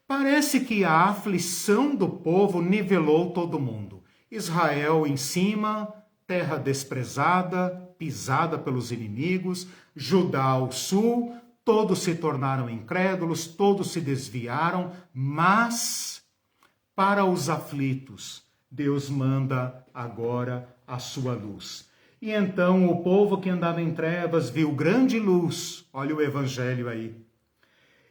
Parece que a aflição do povo nivelou todo mundo. Israel em cima, terra desprezada, pisada pelos inimigos, Judá ao sul, todos se tornaram incrédulos, todos se desviaram, mas para os aflitos, Deus manda agora a sua luz. E então o povo que andava em trevas viu grande luz. Olha o evangelho aí.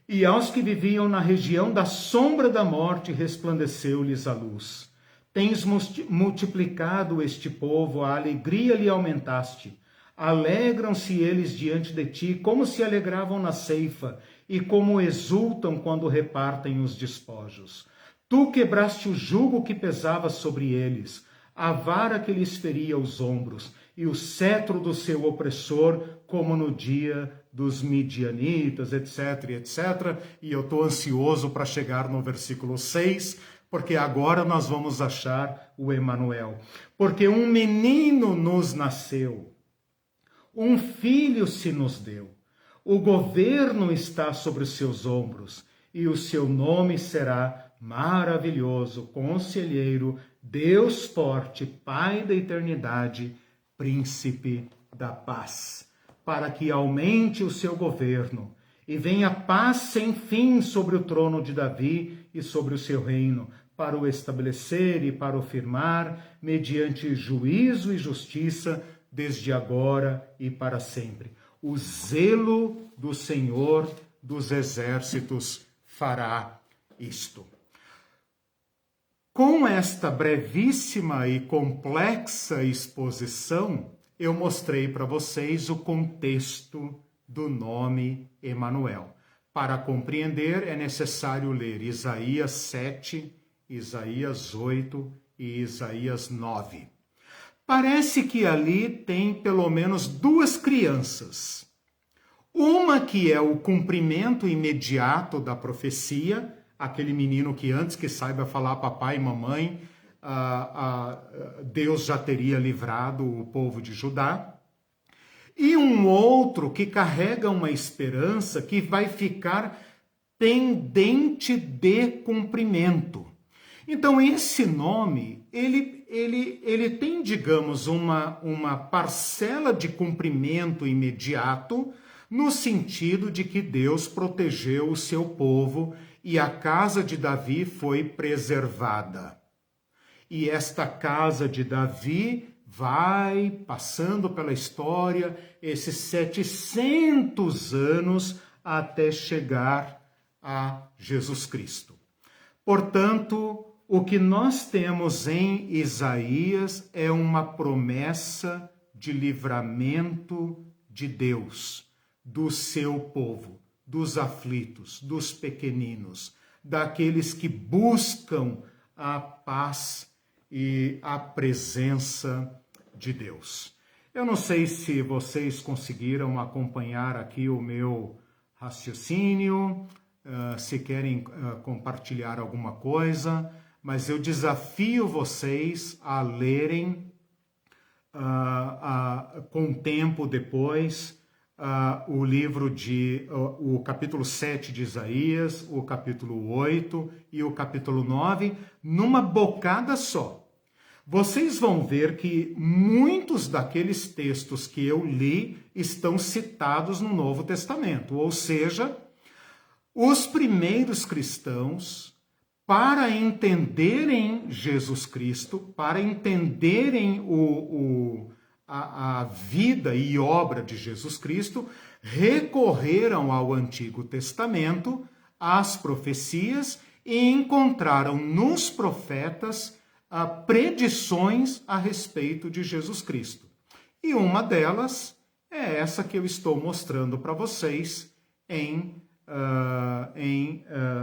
E aos que viviam na região da sombra da morte resplandeceu-lhes a luz. Tens multiplicado este povo, a alegria lhe aumentaste. Alegram-se eles diante de ti, como se alegravam na ceifa, e como exultam quando repartem os despojos. Tu quebraste o jugo que pesava sobre eles, a vara que lhes feria os ombros, e o cetro do seu opressor, como no dia dos midianitas, etc, etc. E eu estou ansioso para chegar no versículo 6, porque agora nós vamos achar o Emanuel. Porque um menino nos nasceu, um filho se nos deu, o governo está sobre os seus ombros, e o seu nome será Maravilhoso, Conselheiro, Deus Forte, Pai da Eternidade, Príncipe da Paz, para que aumente o seu governo e venha paz sem fim sobre o trono de Davi e sobre o seu reino, para o estabelecer e para o firmar, mediante juízo e justiça, desde agora e para sempre. O zelo do Senhor dos exércitos fará isto. Com esta brevíssima e complexa exposição, eu mostrei para vocês o contexto do nome Emanuel. Para compreender, é necessário ler Isaías 7, Isaías 8 e Isaías 9. Parece que ali tem pelo menos duas crianças. Uma que é o cumprimento imediato da profecia, aquele menino que antes que saiba falar papai e mamãe, Deus já teria livrado o povo de Judá. e um outro que carrega uma esperança que vai ficar pendente de cumprimento. Então, esse nome, ele tem, digamos, uma parcela de cumprimento imediato, no sentido de que Deus protegeu o seu povo e a casa de Davi foi preservada. E esta casa de Davi vai passando pela história, esses 700 anos, até chegar a Jesus Cristo. Portanto, o que nós temos em Isaías é uma promessa de livramento de Deus, do seu povo, dos aflitos, dos pequeninos, daqueles que buscam a paz e a presença de Deus. Eu não sei se vocês conseguiram acompanhar aqui o meu raciocínio, se querem compartilhar alguma coisa, mas eu desafio vocês a lerem com tempo depois o livro o capítulo 7 de Isaías, o capítulo 8 e o capítulo 9, numa bocada só. Vocês vão ver que muitos daqueles textos que eu li estão citados no Novo Testamento, ou seja, os primeiros cristãos, para entenderem Jesus Cristo, para entenderem a vida e obra de Jesus Cristo, recorreram ao Antigo Testamento, às profecias, e encontraram nos profetas predições a respeito de Jesus Cristo. E uma delas é essa que eu estou mostrando para vocês em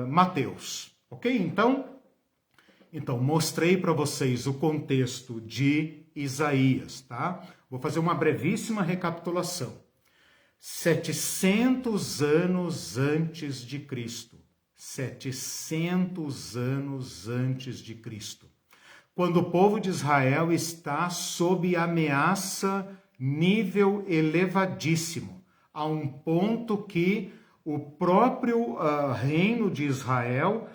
Mateus. Ok? Então mostrei para vocês o contexto de Isaías, tá? Vou fazer uma brevíssima recapitulação. 700 anos antes de Cristo. 700 anos antes de Cristo. Quando o povo de Israel está sob ameaça nível elevadíssimo, a um ponto que o próprio reino de Israel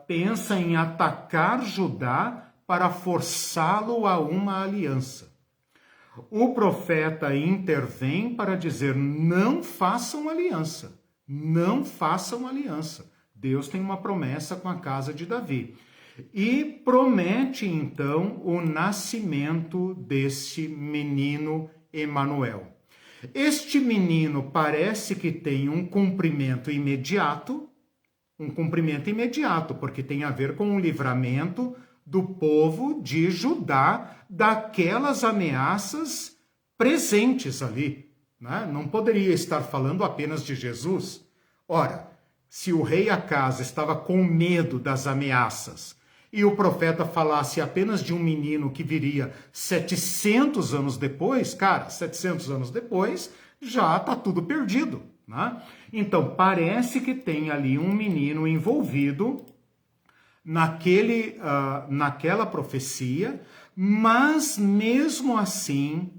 pensa em atacar Judá para forçá-lo a uma aliança. O profeta intervém para dizer: não façam aliança, não façam aliança. Deus tem uma promessa com a casa de Davi. E promete, então, o nascimento desse menino Emanuel. Este menino parece que tem um cumprimento imediato, porque tem a ver com o livramento do povo de Judá daquelas ameaças presentes ali, né? Não poderia estar falando apenas de Jesus. Ora, se o rei Acaz estava com medo das ameaças e o profeta falasse apenas de um menino que viria 700 anos depois, 700 anos depois, já está tudo perdido, né? Então, parece que tem ali um menino envolvido naquela profecia, mas mesmo assim,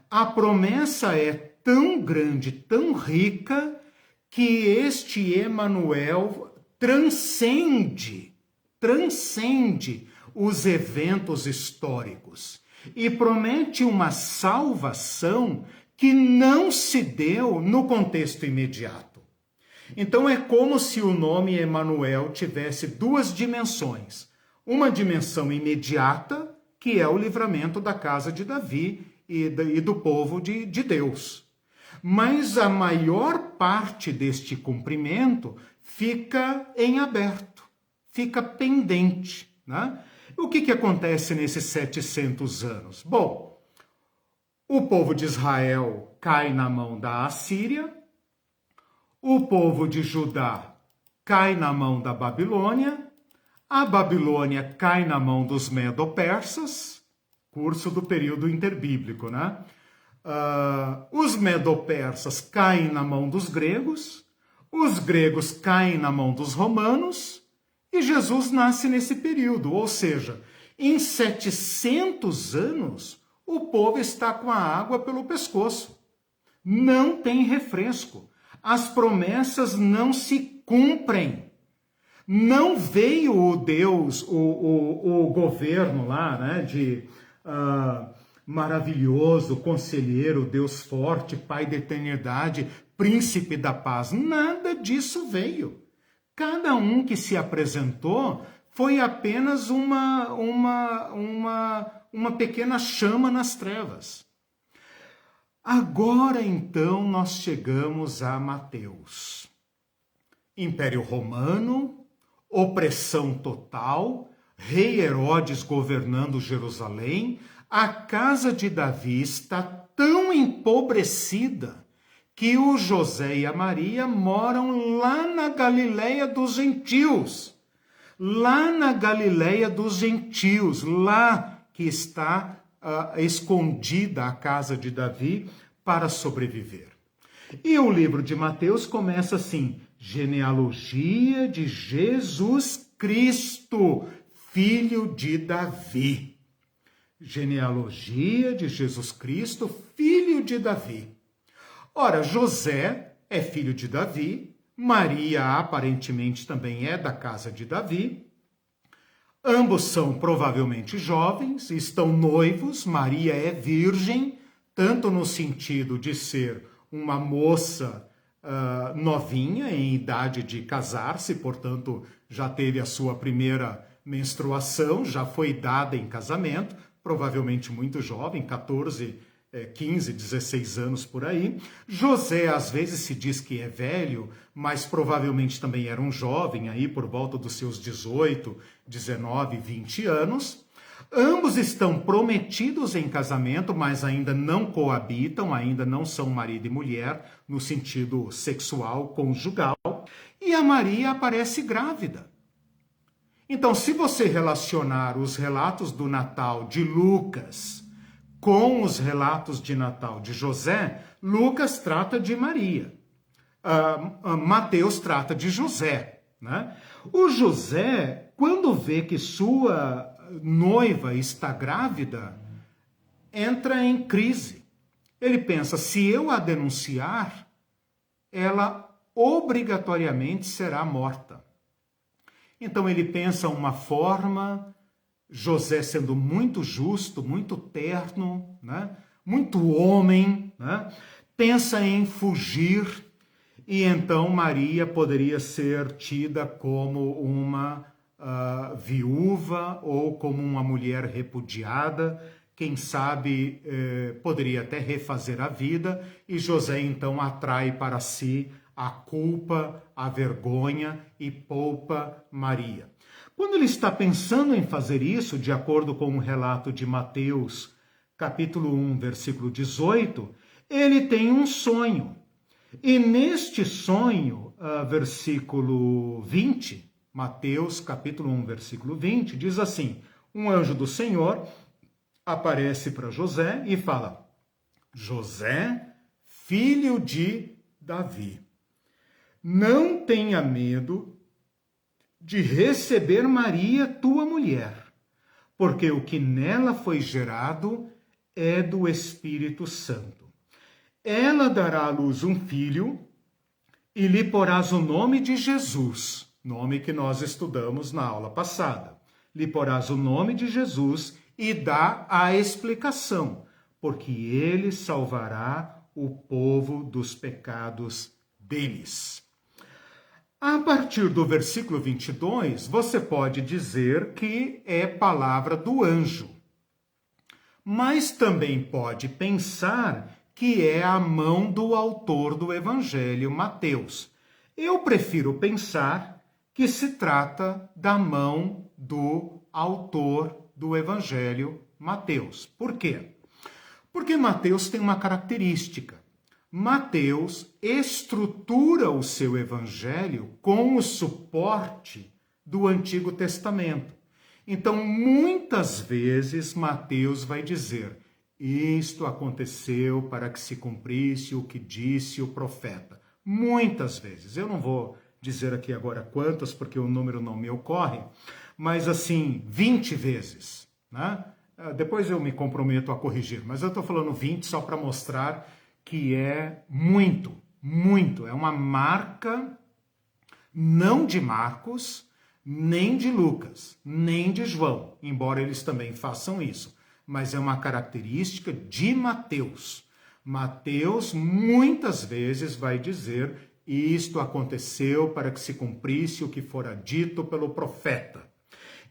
a promessa é tão grande, tão rica, que este Emanuel transcende os eventos históricos e promete uma salvação que não se deu no contexto imediato. Então é como se o nome Emanuel tivesse duas dimensões. Uma dimensão imediata, que é o livramento da casa de Davi e do povo de Deus. Mas a maior parte deste cumprimento fica em aberto, fica pendente, né? O que acontece nesses 700 anos? Bom, o povo de Israel cai na mão da Assíria, o povo de Judá cai na mão da Babilônia, a Babilônia cai na mão dos Medo-Persas, curso do período interbíblico, né? Os Medo-Persas caem na mão dos gregos, os gregos caem na mão dos romanos, e Jesus nasce nesse período, ou seja, em 700 anos, o povo está com a água pelo pescoço. Não tem refresco. As promessas não se cumprem. Não veio o Deus, o governo lá, né, de maravilhoso, conselheiro, Deus forte, Pai da eternidade, príncipe da paz. Nada disso veio. Cada um que se apresentou foi apenas uma pequena chama nas trevas. Agora então nós chegamos a Mateus. Império Romano, opressão total, rei Herodes governando Jerusalém, a casa de Davi está tão empobrecida que o José e a Maria moram lá na Galileia dos gentios. Lá na Galileia dos gentios, lá que está escondida a casa de Davi para sobreviver. E o livro de Mateus começa assim: genealogia de Jesus Cristo, filho de Davi. Genealogia de Jesus Cristo, filho de Davi. Ora, José é filho de Davi, Maria aparentemente também é da casa de Davi. Ambos são provavelmente jovens, estão noivos, Maria é virgem, tanto no sentido de ser uma moça novinha, em idade de casar-se, portanto já teve a sua primeira menstruação, já foi dada em casamento, provavelmente muito jovem, 14, 15, 16 anos por aí. José às vezes se diz que é velho, mas provavelmente também era um jovem, aí por volta dos seus 18, 19, 20 anos. Ambos estão prometidos em casamento, mas ainda não coabitam, ainda não são marido e mulher, no sentido sexual, conjugal. E a Maria aparece grávida. Então, se você relacionar os relatos do Natal de Lucas com os relatos de Natal de José, Lucas trata de Maria. Mateus trata de José, né? O José, quando vê que sua noiva está grávida, entra em crise. Ele pensa: se eu a denunciar, ela obrigatoriamente será morta. Então ele pensa uma forma, José sendo muito justo, muito terno, né? Muito homem, né? Pensa em fugir, e então Maria poderia ser tida como uma viúva ou como uma mulher repudiada, quem sabe poderia até refazer a vida, e José então atrai para si a culpa, a vergonha e poupa Maria. Quando ele está pensando em fazer isso, de acordo com o relato de Mateus, capítulo 1, versículo 18, ele tem um sonho. E neste sonho, versículo 20, Mateus, capítulo 1, versículo 20, diz assim: um anjo do Senhor aparece para José e fala: José, filho de Davi, não tenha medo de receber Maria, tua mulher, porque o que nela foi gerado é do Espírito Santo. Ela dará à luz um filho e lhe porás o nome de Jesus, nome que nós estudamos na aula passada. Lhe porás o nome de Jesus e dá a explicação, porque ele salvará o povo dos pecados deles. A partir do versículo 22, você pode dizer que é palavra do anjo, mas também pode pensar que é a mão do autor do Evangelho, Mateus. Eu prefiro pensar que se trata da mão do autor do Evangelho, Mateus. Por quê? Porque Mateus tem uma característica. Mateus estrutura o seu evangelho com o suporte do Antigo Testamento. Então, muitas vezes, Mateus vai dizer: isto aconteceu para que se cumprisse o que disse o profeta. Muitas vezes. Eu não vou dizer aqui agora quantas, porque o número não me ocorre, mas assim, 20 vezes, né? Depois eu me comprometo a corrigir, mas eu estou falando 20 só para mostrar que é muito, é uma marca não de Marcos, nem de Lucas, nem de João, embora eles também façam isso, mas é uma característica de Mateus. Mateus muitas vezes vai dizer: isto aconteceu para que se cumprisse o que fora dito pelo profeta.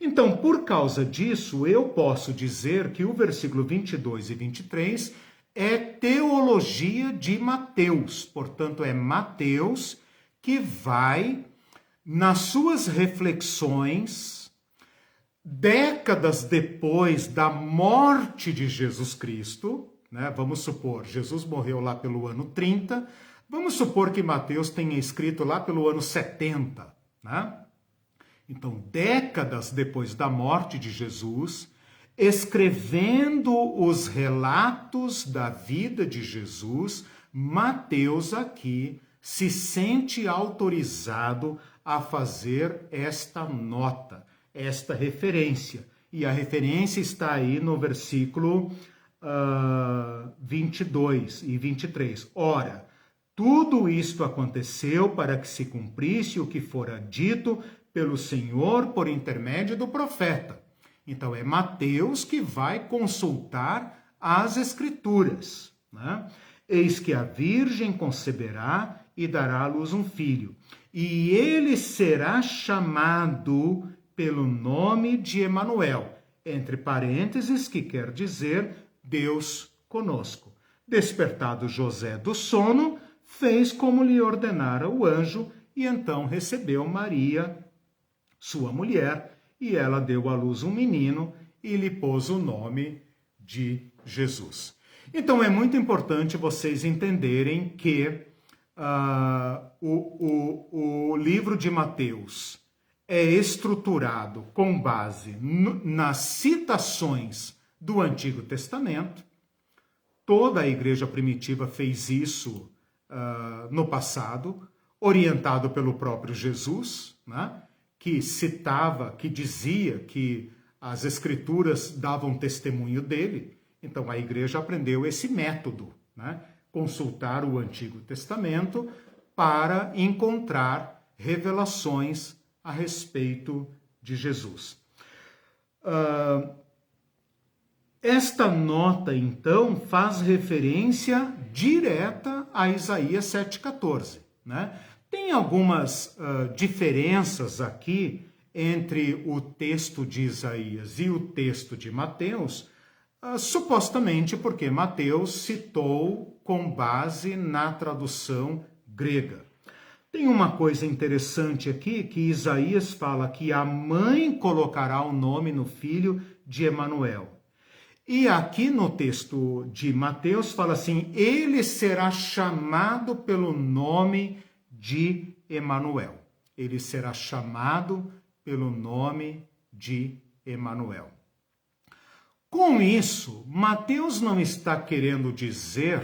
Então, por causa disso, eu posso dizer que o versículo 22 e 23 é teologia de Mateus. Portanto, é Mateus que vai, nas suas reflexões, décadas depois da morte de Jesus Cristo, né? Vamos supor, Jesus morreu lá pelo ano 30, vamos supor que Mateus tenha escrito lá pelo ano 70, né? Então, décadas depois da morte de Jesus, escrevendo os relatos da vida de Jesus, Mateus aqui se sente autorizado a fazer esta nota, esta referência. E a referência está aí no versículo 22 e 23. Ora, tudo isto aconteceu para que se cumprisse o que fora dito pelo Senhor por intermédio do profeta. Então é Mateus que vai consultar as Escrituras, né? Eis que a Virgem conceberá e dará à luz um filho, e ele será chamado pelo nome de Emanuel, entre parênteses, que quer dizer Deus conosco. Despertado José do sono, fez como lhe ordenara o anjo, e então recebeu Maria, sua mulher, e ela deu à luz um menino e lhe pôs o nome de Jesus. Então é muito importante vocês entenderem que o livro de Mateus é estruturado com base nas citações do Antigo Testamento. Toda a igreja primitiva fez isso no passado, orientado pelo próprio Jesus, né? Que citava, que dizia que as Escrituras davam testemunho dele. Então a igreja aprendeu esse método, né? Consultar o Antigo Testamento para encontrar revelações a respeito de Jesus. Esta nota, então, faz referência direta a Isaías 7,14, né? Tem algumas diferenças aqui entre o texto de Isaías e o texto de Mateus, supostamente porque Mateus citou com base na tradução grega. Tem uma coisa interessante aqui, que Isaías fala que a mãe colocará o nome no filho de Emanuel. E aqui no texto de Mateus fala assim: ele será chamado pelo nome de Emanuel. Ele será chamado pelo nome de Emanuel. Com isso, Mateus não está querendo dizer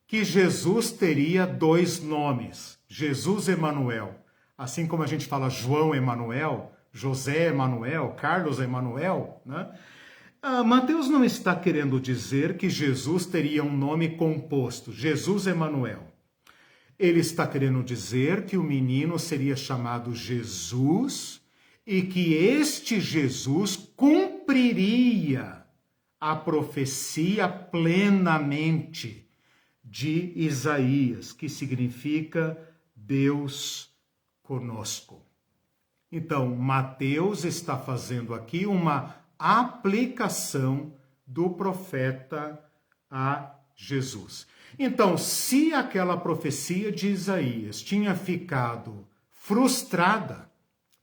que Jesus teria dois nomes, Jesus Emanuel. Assim como a gente fala João Emanuel, José Emanuel, Carlos Emanuel, né? Mateus não está querendo dizer que Jesus teria um nome composto, Jesus Emanuel. Ele está querendo dizer que o menino seria chamado Jesus e que este Jesus cumpriria a profecia plenamente de Isaías, que significa Deus conosco. Então, Mateus está fazendo aqui uma aplicação do profeta a Jesus. Então, se aquela profecia de Isaías tinha ficado frustrada,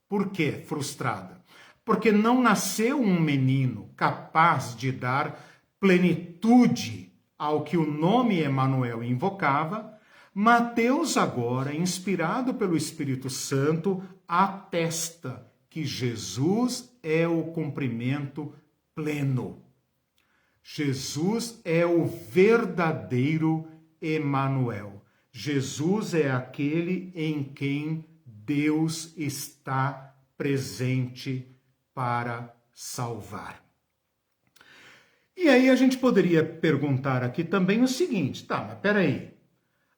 por que frustrada? Porque não nasceu um menino capaz de dar plenitude ao que o nome Emanuel invocava. Mateus agora, inspirado pelo Espírito Santo, atesta que Jesus é o cumprimento pleno. Jesus é o verdadeiro Emanuel. Jesus é aquele em quem Deus está presente para salvar. E aí a gente poderia perguntar aqui também o seguinte, tá, mas peraí,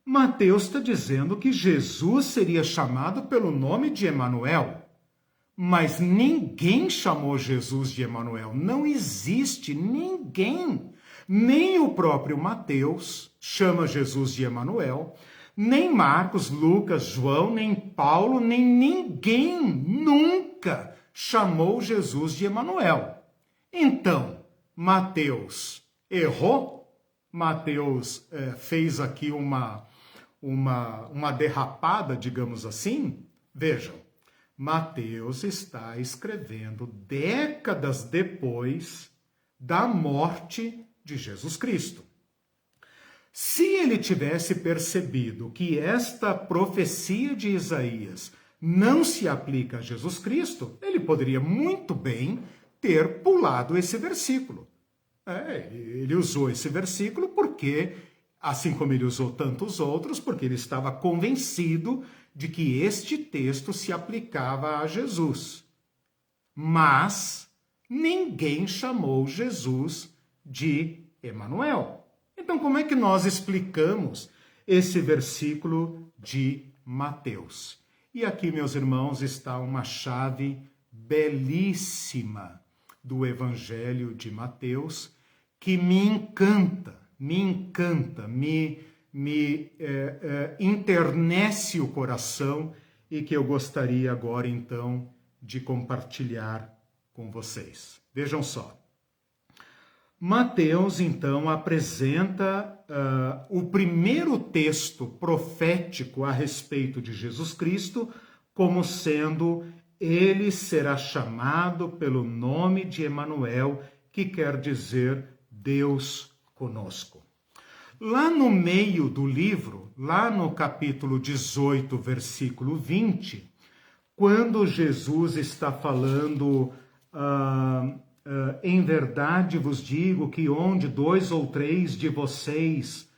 Mateus está dizendo que Jesus seria chamado pelo nome de Emanuel, mas ninguém chamou Jesus de Emanuel, não existe ninguém, nem o próprio Mateus chama Jesus de Emanuel, nem Marcos, Lucas, João, nem Paulo, nem ninguém nunca chamou Jesus de Emanuel. Então, Mateus errou? Mateus fez aqui uma derrapada, digamos assim? Vejam, Mateus está escrevendo décadas depois da morte de Jesus Cristo. Se ele tivesse percebido que esta profecia de Isaías não se aplica a Jesus Cristo, ele poderia muito bem ter pulado esse versículo. Ele usou esse versículo porque, assim como ele usou tantos outros, porque ele estava convencido de que este texto se aplicava a Jesus. Mas ninguém chamou Jesus de Emanuel. Então, como é que nós explicamos esse versículo de Mateus? E aqui, meus irmãos, está uma chave belíssima do Evangelho de Mateus, que me encanta, me enternece o coração e que eu gostaria agora, então, de compartilhar com vocês. Vejam só. Mateus, então, apresenta o primeiro texto profético a respeito de Jesus Cristo como sendo ele será chamado pelo nome de Emanuel, que quer dizer Deus conosco. Lá no meio do livro, lá no capítulo 18, versículo 20, quando Jesus está falando... em verdade vos digo que onde 2 ou 3 de vocês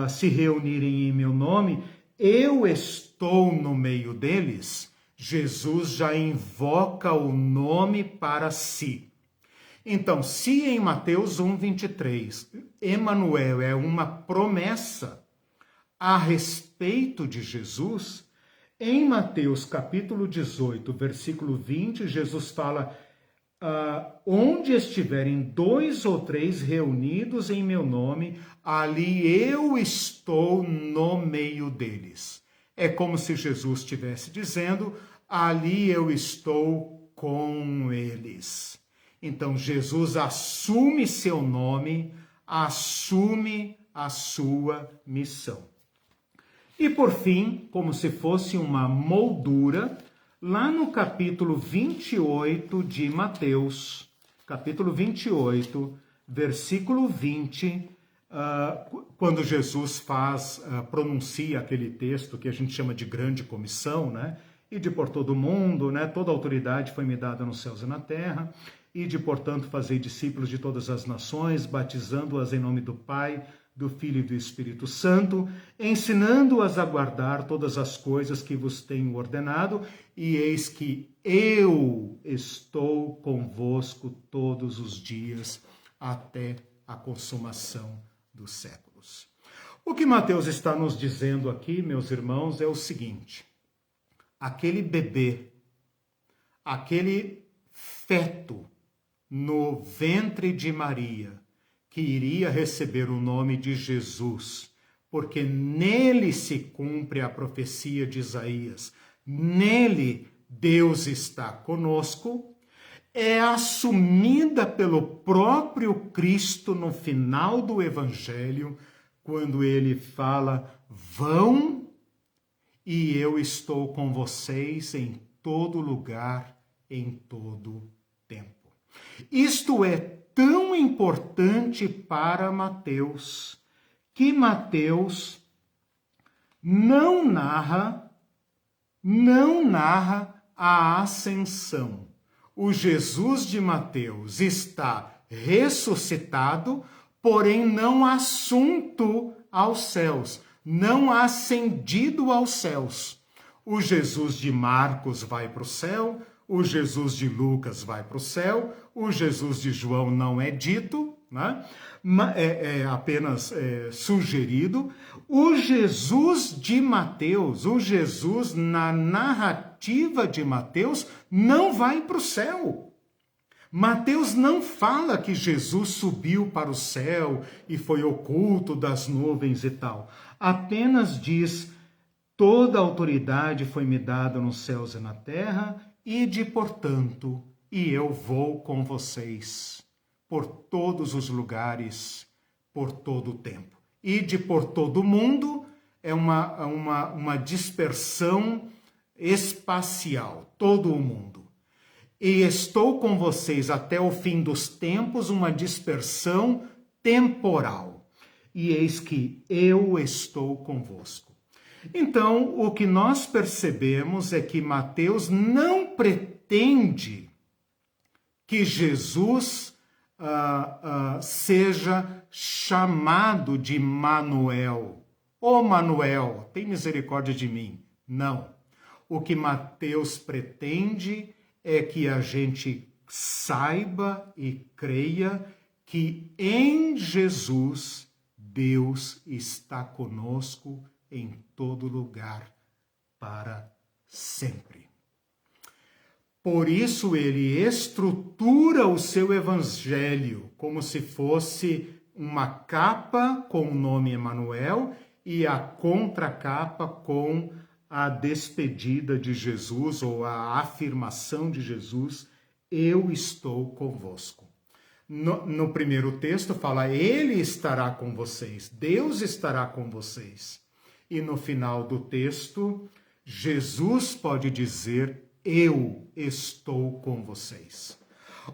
se reunirem em meu nome, eu estou no meio deles. Jesus já invoca o nome para si. Então, se em Mateus 1:23, Emanuel é uma promessa a respeito de Jesus, em Mateus capítulo 18, versículo 20, Jesus fala... onde estiverem 2 ou 3 reunidos em meu nome, ali eu estou no meio deles. É como se Jesus estivesse dizendo, ali eu estou com eles. Então Jesus assume seu nome, assume a sua missão. E por fim, como se fosse uma moldura, lá no capítulo 28 de Mateus, capítulo 28, versículo 20, quando Jesus pronuncia aquele texto que a gente chama de grande comissão, né? E de por todo o mundo, né? Toda autoridade foi me dada nos céus e na terra, e de, portanto, fazer discípulos de todas as nações, batizando-as em nome do Pai, do Filho e do Espírito Santo, ensinando-as a guardar todas as coisas que vos tenho ordenado, e eis que eu estou convosco todos os dias até a consumação dos séculos. O que Mateus está nos dizendo aqui, meus irmãos, é o seguinte: aquele bebê, aquele feto no ventre de Maria, que iria receber o nome de Jesus, porque nele se cumpre a profecia de Isaías, nele Deus está conosco, é assumida pelo próprio Cristo no final do Evangelho, quando ele fala, vão e eu estou com vocês em todo lugar, em todo tempo. Isto é tão importante para Mateus, que Mateus não narra a ascensão. O Jesus de Mateus está ressuscitado, porém não assunto aos céus, não ascendido aos céus. O Jesus de Marcos vai para o céu, o Jesus de Lucas vai para o céu, o Jesus de João não é dito, né? É apenas sugerido. O Jesus de Mateus, o Jesus na narrativa de Mateus, não vai para o céu. Mateus não fala que Jesus subiu para o céu e foi oculto das nuvens e tal. Apenas diz: toda autoridade foi-me dada nos céus e na terra, ide, portanto, e eu vou com vocês por todos os lugares, por todo o tempo. Ide por todo o mundo é uma dispersão espacial, todo o mundo. E estou com vocês até o fim dos tempos, uma dispersão temporal. E eis que eu estou convosco. Então, o que nós percebemos é que Mateus não pretende que Jesus seja chamado de Manuel. Ô Manuel, tem misericórdia de mim. Não. O que Mateus pretende é que a gente saiba e creia que em Jesus Deus está conosco em todo lugar para sempre. Por isso ele estrutura o seu evangelho como se fosse uma capa com o nome Emanuel e a contracapa com a despedida de Jesus ou a afirmação de Jesus: eu estou convosco. No primeiro texto fala: ele estará com vocês, Deus estará com vocês. E no final do texto, Jesus pode dizer: eu estou com vocês.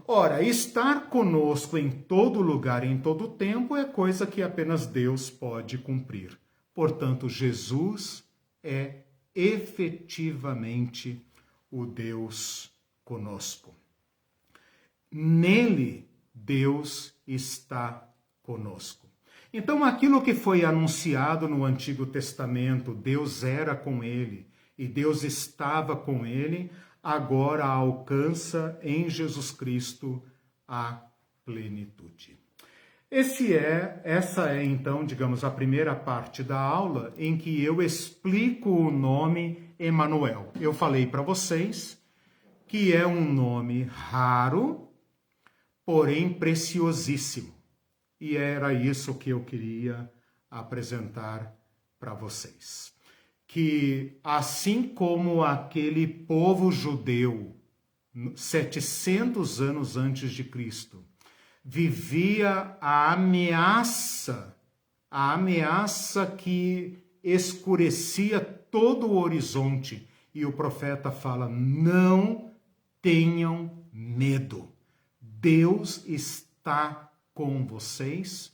Ora, estar conosco em todo lugar, em todo tempo, é coisa que apenas Deus pode cumprir. Portanto, Jesus é efetivamente o Deus conosco. Nele, Deus está conosco. Então, aquilo que foi anunciado no Antigo Testamento, Deus era com ele e Deus estava com ele, agora alcança em Jesus Cristo a plenitude. Essa é então, digamos, a primeira parte da aula em que eu explico o nome Emanuel. Eu falei para vocês que é um nome raro, porém preciosíssimo. E era isso que eu queria apresentar para vocês. Que assim como aquele povo judeu, 700 anos antes de Cristo, vivia a ameaça que escurecia todo o horizonte. E o profeta fala: não tenham medo. Deus está com vocês.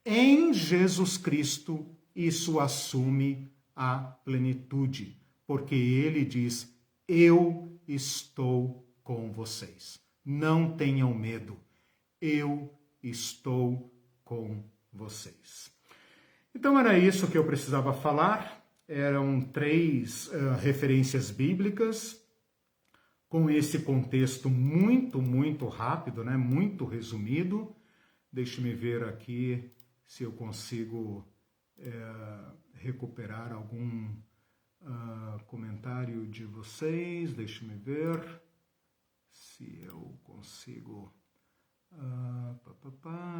Em Jesus Cristo, isso assume a plenitude, porque ele diz: eu estou com vocês. Não tenham medo. Eu estou com vocês. Então era isso que eu precisava falar. Eram 3 referências bíblicas com esse contexto muito rápido, né? Muito resumido. Deixe-me ver aqui se eu consigo recuperar algum comentário de vocês. Deixe-me ver se eu consigo.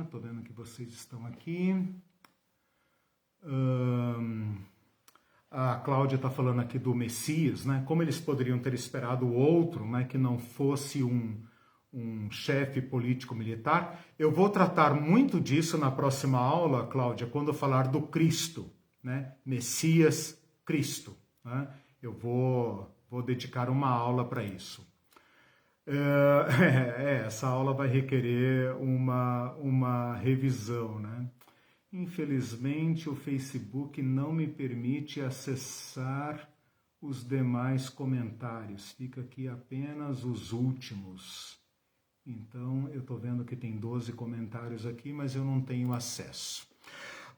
Tô vendo que vocês estão aqui. A Cláudia está falando aqui do Messias, né? Como eles poderiam ter esperado outro, né? Que não fosse um chefe político-militar. Eu vou tratar muito disso na próxima aula, Cláudia, quando eu falar do Cristo, né? Messias, Cristo, né? Eu vou dedicar uma aula para isso. Essa aula vai requerer uma revisão, né? Infelizmente, o Facebook não me permite acessar os demais comentários. Fica aqui apenas os últimos. Então, eu estou vendo que tem 12 comentários aqui, mas eu não tenho acesso.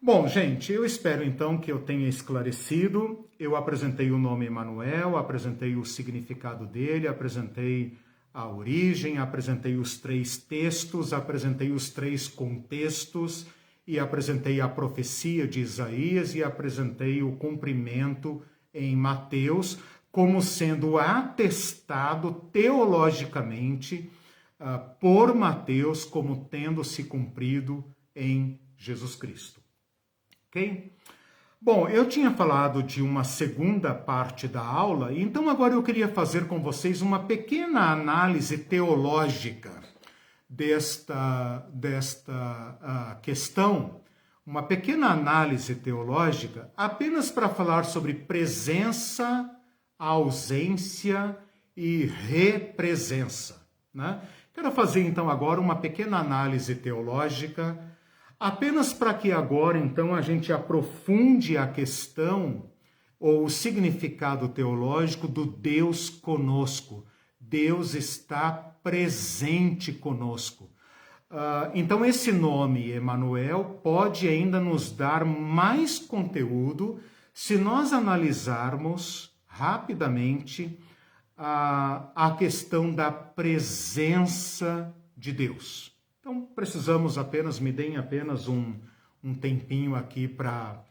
Bom, gente, eu espero então que eu tenha esclarecido. Eu apresentei o nome Emanuel, apresentei o significado dele, apresentei a origem, apresentei os 3 textos, apresentei os 3 contextos e apresentei a profecia de Isaías e apresentei o cumprimento em Mateus como sendo atestado teologicamente por Mateus como tendo se cumprido em Jesus Cristo. Ok? Bom, eu tinha falado de uma segunda parte da aula, então agora eu queria fazer com vocês uma pequena análise teológica desta questão, uma pequena análise teológica, apenas para falar sobre presença, ausência e represença, né? Quero fazer então agora uma pequena análise teológica, apenas para que agora então a gente aprofunde a questão ou o significado teológico do Deus conosco. Deus está presente conosco. Então esse nome, Emanuel, pode ainda nos dar mais conteúdo se nós analisarmos rapidamente a questão da presença de Deus. Então precisamos apenas, me deem apenas um tempinho aqui para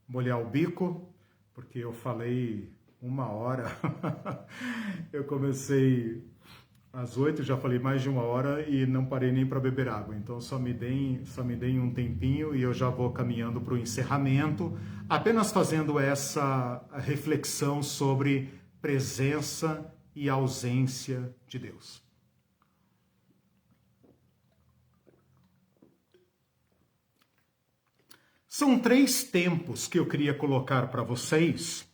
molhar o bico, porque eu falei 1 hora. Eu comecei às 8, já falei mais de 1 hora e não parei nem para beber água. Então só me deem um tempinho e eu já vou caminhando para o encerramento, apenas fazendo essa reflexão sobre presença e ausência de Deus. São 3 tempos que eu queria colocar para vocês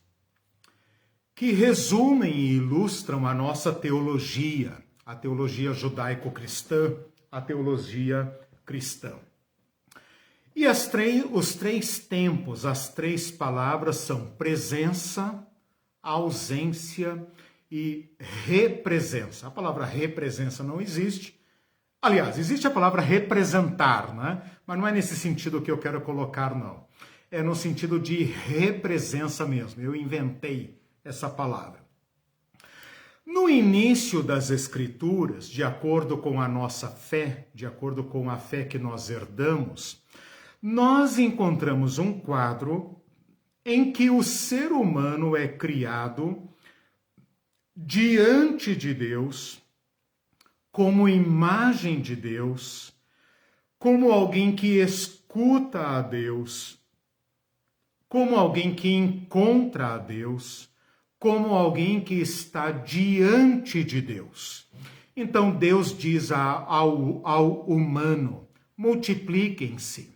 que resumem e ilustram a nossa teologia, a teologia judaico-cristã, a teologia cristã. E os 3 tempos, as 3 palavras são presença, ausência e represença. A palavra represença não existe. Aliás, existe a palavra representar, né? Mas não é nesse sentido que eu quero colocar, não. É no sentido de represença mesmo. Eu inventei essa palavra. No início das Escrituras, de acordo com a nossa fé, de acordo com a fé que nós herdamos, nós encontramos um quadro em que o ser humano é criado diante de Deus, como imagem de Deus, como alguém que escuta a Deus, como alguém que encontra a Deus, como alguém que está diante de Deus. Então Deus diz ao humano, multipliquem-se.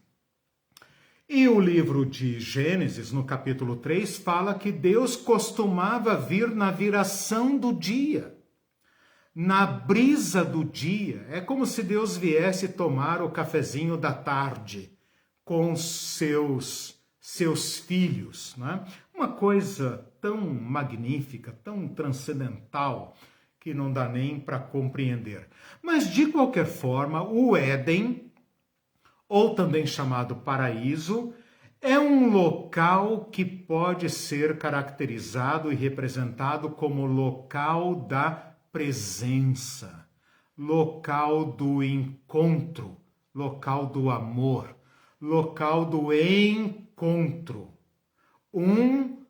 E o livro de Gênesis, no capítulo 3, fala que Deus costumava vir na viração do dia, na brisa do dia. É como se Deus viesse tomar o cafezinho da tarde com seus filhos, né? Uma coisa tão magnífica, tão transcendental, que não dá nem para compreender. Mas, de qualquer forma, o Éden, ou também chamado paraíso, é um local que pode ser caracterizado e representado como local da presença, local do encontro, local do amor, local do encontro. Um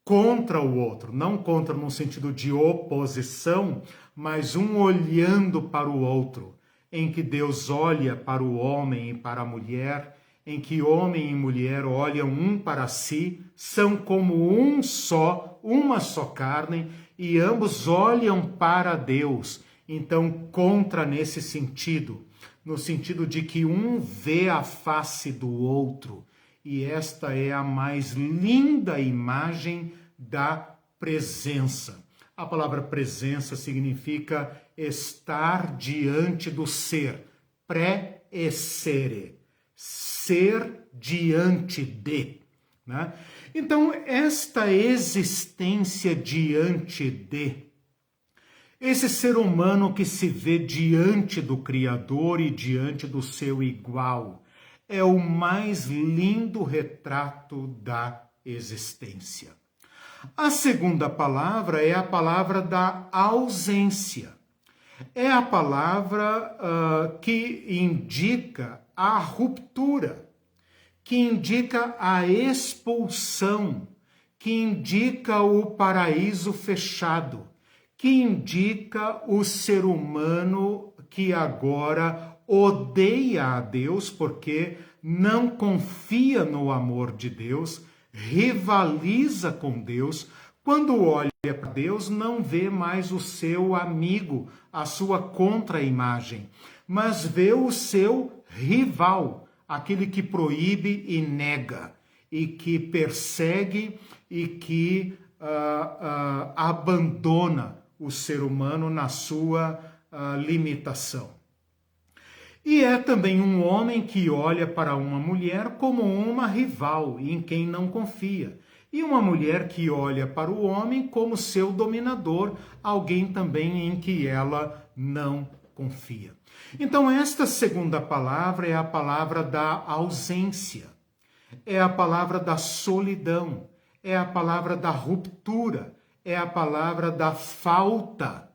contra o outro, não contra no sentido de oposição, mas um olhando para o outro, em que Deus olha para o homem e para a mulher, em que homem e mulher olham um para si, são como um só, uma só carne, e ambos olham para Deus. Então, contra nesse sentido, no sentido de que um vê a face do outro, e esta é a mais linda imagem da presença. A palavra presença significa estar diante do ser, pré-essere, ser diante de, né? Então, esta existência diante de, esse ser humano que se vê diante do Criador e diante do seu igual, é o mais lindo retrato da existência. A segunda palavra é a palavra da ausência. É a palavra que indica a ruptura, que indica a expulsão, que indica o paraíso fechado, que indica o ser humano que agora odeia a Deus porque não confia no amor de Deus, rivaliza com Deus. Quando olha para Deus, não vê mais o seu amigo, a sua contra-imagem, mas vê o seu rival, aquele que proíbe e nega, e que persegue e que abandona o ser humano na sua limitação. E é também um homem que olha para uma mulher como uma rival em quem não confia. E uma mulher que olha para o homem como seu dominador, alguém também em que ela não confia. Então, esta segunda palavra é a palavra da ausência, é a palavra da solidão, é a palavra da ruptura, é a palavra da falta.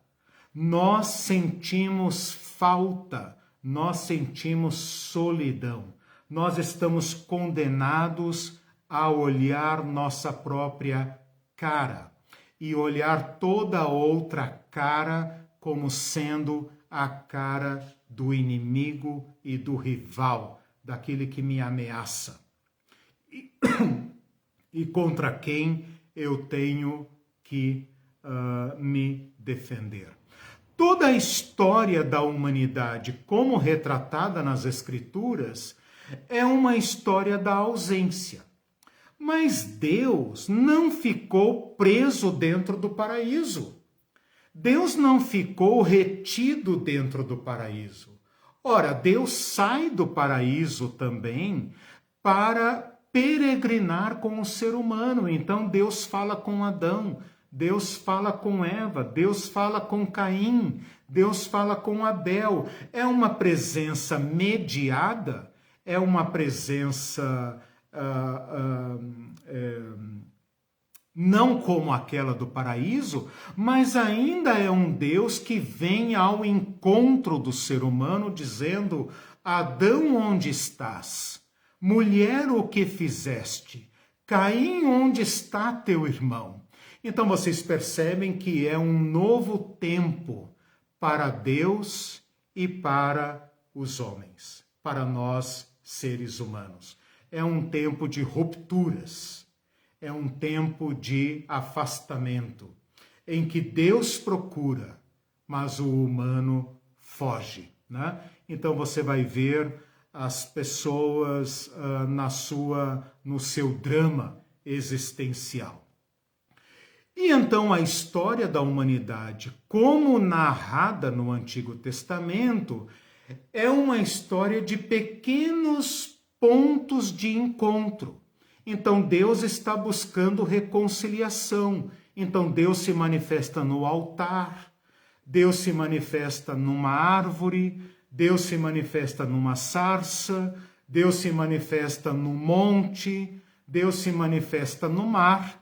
Nós sentimos falta, nós sentimos solidão, nós estamos condenados a olhar nossa própria cara e olhar toda outra cara como sendo a cara do inimigo e do rival, daquele que me ameaça e contra quem eu tenho que me defender. Toda a história da humanidade, como retratada nas Escrituras, é uma história da ausência. Mas Deus não ficou preso dentro do paraíso. Deus não ficou retido dentro do paraíso. Ora, Deus sai do paraíso também para peregrinar com o ser humano. Então Deus fala com Adão, Deus fala com Eva, Deus fala com Caim, Deus fala com Abel. É uma presença mediada, é uma presença não como aquela do paraíso, mas ainda é um Deus que vem ao encontro do ser humano dizendo: Adão, onde estás? Mulher, o que fizeste? Caim, onde está teu irmão? Então vocês percebem que é um novo tempo para Deus e para os homens, para nós seres humanos. É um tempo de rupturas, é um tempo de afastamento, em que Deus procura, mas o humano foge, né? Então você vai ver as pessoas no seu drama existencial. E então a história da humanidade, como narrada no Antigo Testamento, é uma história de pequenos pontos de encontro. Então Deus está buscando reconciliação. Então Deus se manifesta no altar, Deus se manifesta numa árvore, Deus se manifesta numa sarça, Deus se manifesta no monte, Deus se manifesta no mar.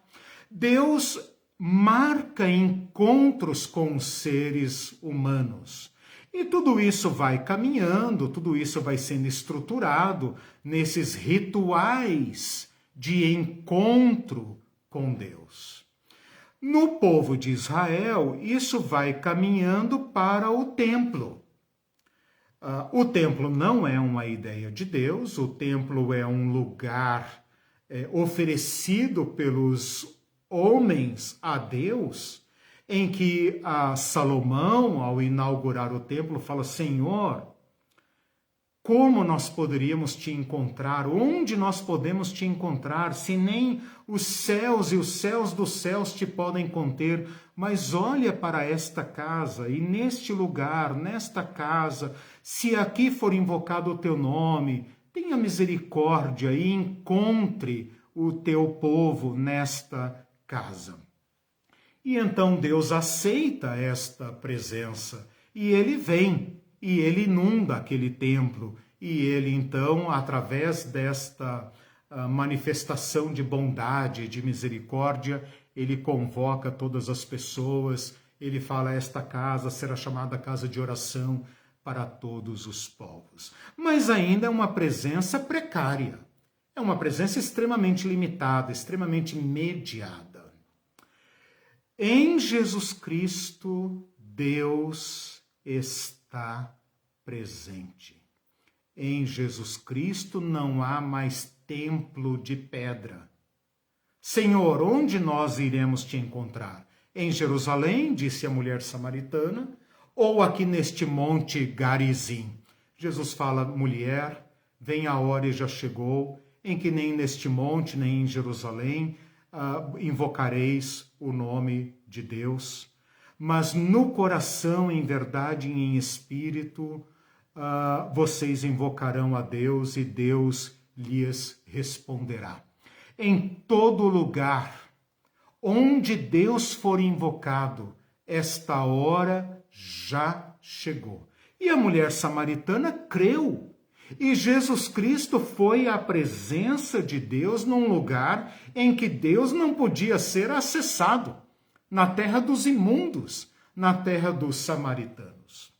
Deus marca encontros com os seres humanos. E tudo isso vai caminhando, tudo isso vai sendo estruturado nesses rituais de encontro com Deus. No povo de Israel, isso vai caminhando para o templo. O templo não é uma ideia de Deus, o templo é um lugar oferecido pelos homens a Deus, em que Salomão, ao inaugurar o templo, fala: Senhor, como nós poderíamos te encontrar? Onde nós podemos te encontrar? Se nem os céus e os céus dos céus te podem conter. Mas olha para esta casa, e neste lugar, nesta casa, se aqui for invocado o teu nome, tenha misericórdia e encontre o teu povo nesta casa. E então Deus aceita esta presença, e ele vem, e ele inunda aquele templo, e ele então, através desta manifestação de bondade, de misericórdia, ele convoca todas as pessoas, ele fala: esta casa será chamada casa de oração para todos os povos. Mas ainda é uma presença precária, é uma presença extremamente limitada, extremamente mediada. Em Jesus Cristo, Deus está presente. Em Jesus Cristo não há mais templo de pedra. Senhor, onde nós iremos te encontrar? Em Jerusalém, disse a mulher samaritana, ou aqui neste monte Garizim? Jesus fala: mulher, vem a hora e já chegou, em que nem neste monte, nem em Jerusalém, invocareis o nome de Deus, mas no coração, em verdade e em espírito, vocês invocarão a Deus e Deus lhes responderá. Em todo lugar onde Deus for invocado, esta hora já chegou. E a mulher samaritana creu. E Jesus Cristo foi à presença de Deus num lugar em que Deus não podia ser acessado, na terra dos imundos, na terra dos samaritanos.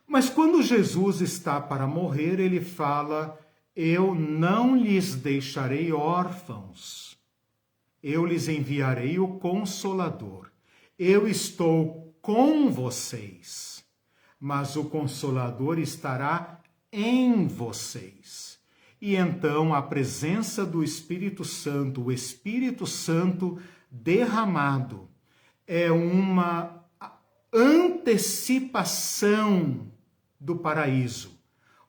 Mas quando Jesus está para morrer, ele fala: eu não lhes deixarei órfãos, eu lhes enviarei o Consolador. Eu estou com vocês, mas o Consolador estará em vocês. E então a presença do Espírito Santo, o Espírito Santo derramado, é uma antecipação do paraíso,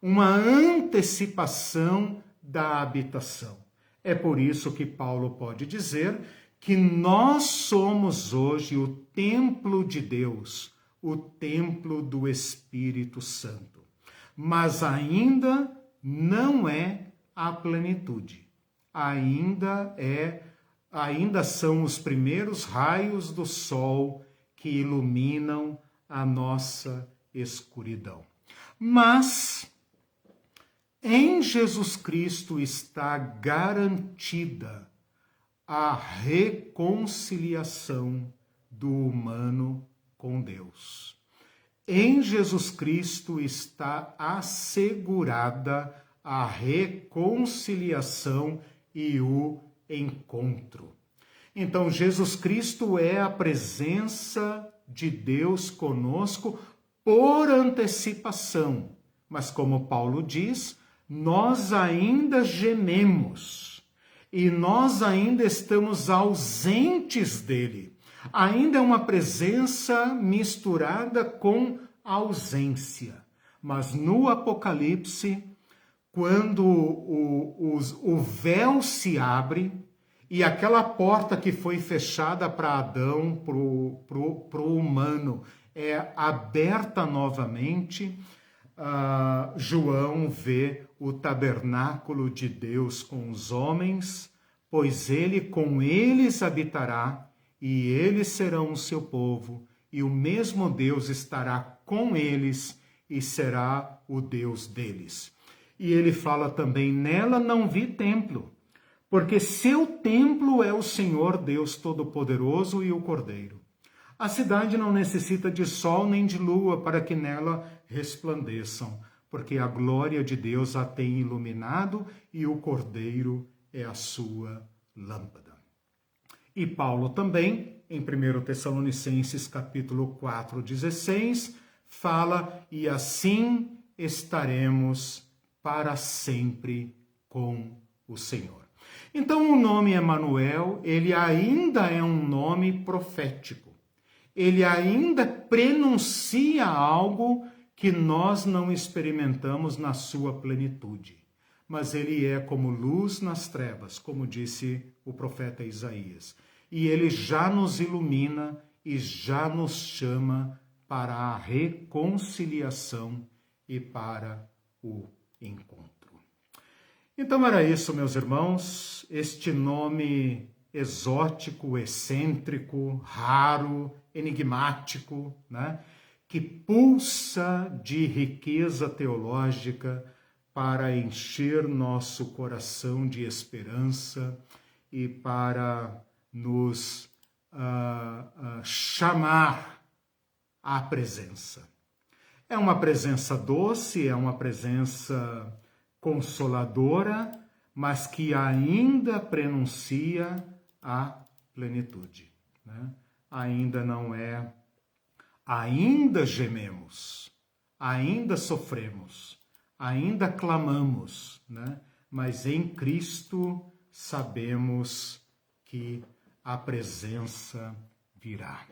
uma antecipação da habitação. É por isso que Paulo pode dizer que nós somos hoje o templo de Deus, o templo do Espírito Santo. Mas ainda não é a plenitude. Ainda são os primeiros raios do sol que iluminam a nossa escuridão. Mas em Jesus Cristo está garantida a reconciliação do humano com Deus. Em Jesus Cristo está assegurada a reconciliação e o encontro. Então, Jesus Cristo é a presença de Deus conosco por antecipação. Mas como Paulo diz, nós ainda gememos e nós ainda estamos ausentes dele. Ainda é uma presença misturada com ausência. Mas no Apocalipse, quando o véu se abre e aquela porta que foi fechada para Adão, para o humano, é aberta novamente, João vê o tabernáculo de Deus com os homens, pois ele com eles habitará, e eles serão o seu povo, e o mesmo Deus estará com eles e será o Deus deles. E ele fala também: nela não vi templo, porque seu templo é o Senhor Deus Todo-Poderoso e o Cordeiro. A cidade não necessita de sol nem de lua para que nela resplandeçam, porque a glória de Deus a tem iluminado e o Cordeiro é a sua lâmpada. E Paulo também, em 1 Tessalonicenses capítulo 4, 16, fala: e assim estaremos para sempre com o Senhor. Então o nome Emanuel, ele ainda é um nome profético. Ele ainda prenuncia algo que nós não experimentamos na sua plenitude. Mas ele é como luz nas trevas, como disse o profeta Isaías. E ele já nos ilumina e já nos chama para a reconciliação e para o encontro. Então era isso, meus irmãos, este nome exótico, excêntrico, raro, enigmático, né? Que pulsa de riqueza teológica para encher nosso coração de esperança e para nos chamar à presença. É uma presença doce, é uma presença consoladora, mas que ainda prenuncia a plenitude, né? Ainda não é, ainda gememos, ainda sofremos, ainda clamamos, né? Mas em Cristo sabemos que a presença virá.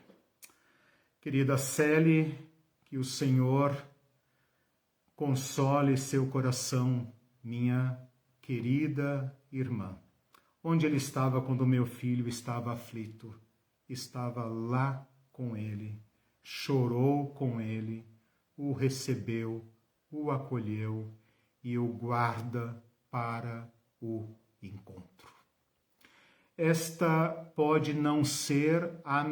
Querida Célie, que o Senhor console seu coração, minha querida irmã. Onde ele estava quando meu filho estava aflito? Estava lá com ele, chorou com ele, o recebeu, o acolheu e o guarda para o encontro. Esta pode não ser a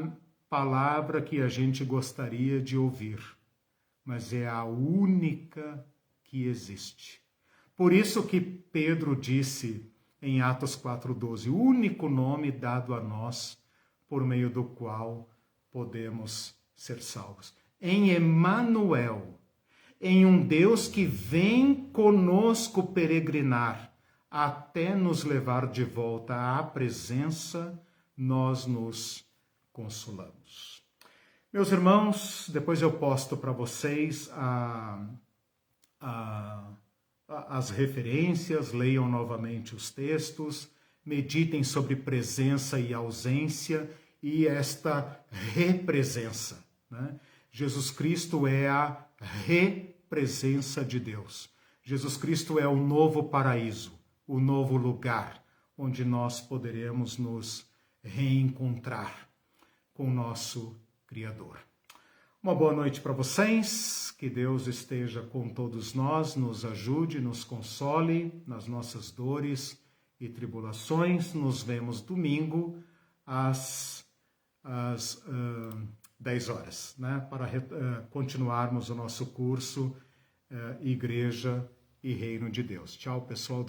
palavra que a gente gostaria de ouvir, mas é a única que existe. Por isso que Pedro disse em Atos 4:12, o único nome dado a nós por meio do qual podemos ser salvos. Em Emanuel, em um Deus que vem conosco peregrinar até nos levar de volta à presença, nós nos consolamos. Meus irmãos, depois eu posto para vocês as referências, leiam novamente os textos, meditem sobre presença e ausência e esta represença, né? Jesus Cristo é a represença de Deus. Jesus Cristo é o novo paraíso, o novo lugar onde nós poderemos nos reencontrar com o nosso Criador. Uma boa noite para vocês, que Deus esteja com todos nós, nos ajude, nos console nas nossas dores e tribulações. Nos vemos domingo às 10 horas, né, para continuarmos o nosso curso Igreja e Reino de Deus. Tchau, pessoal do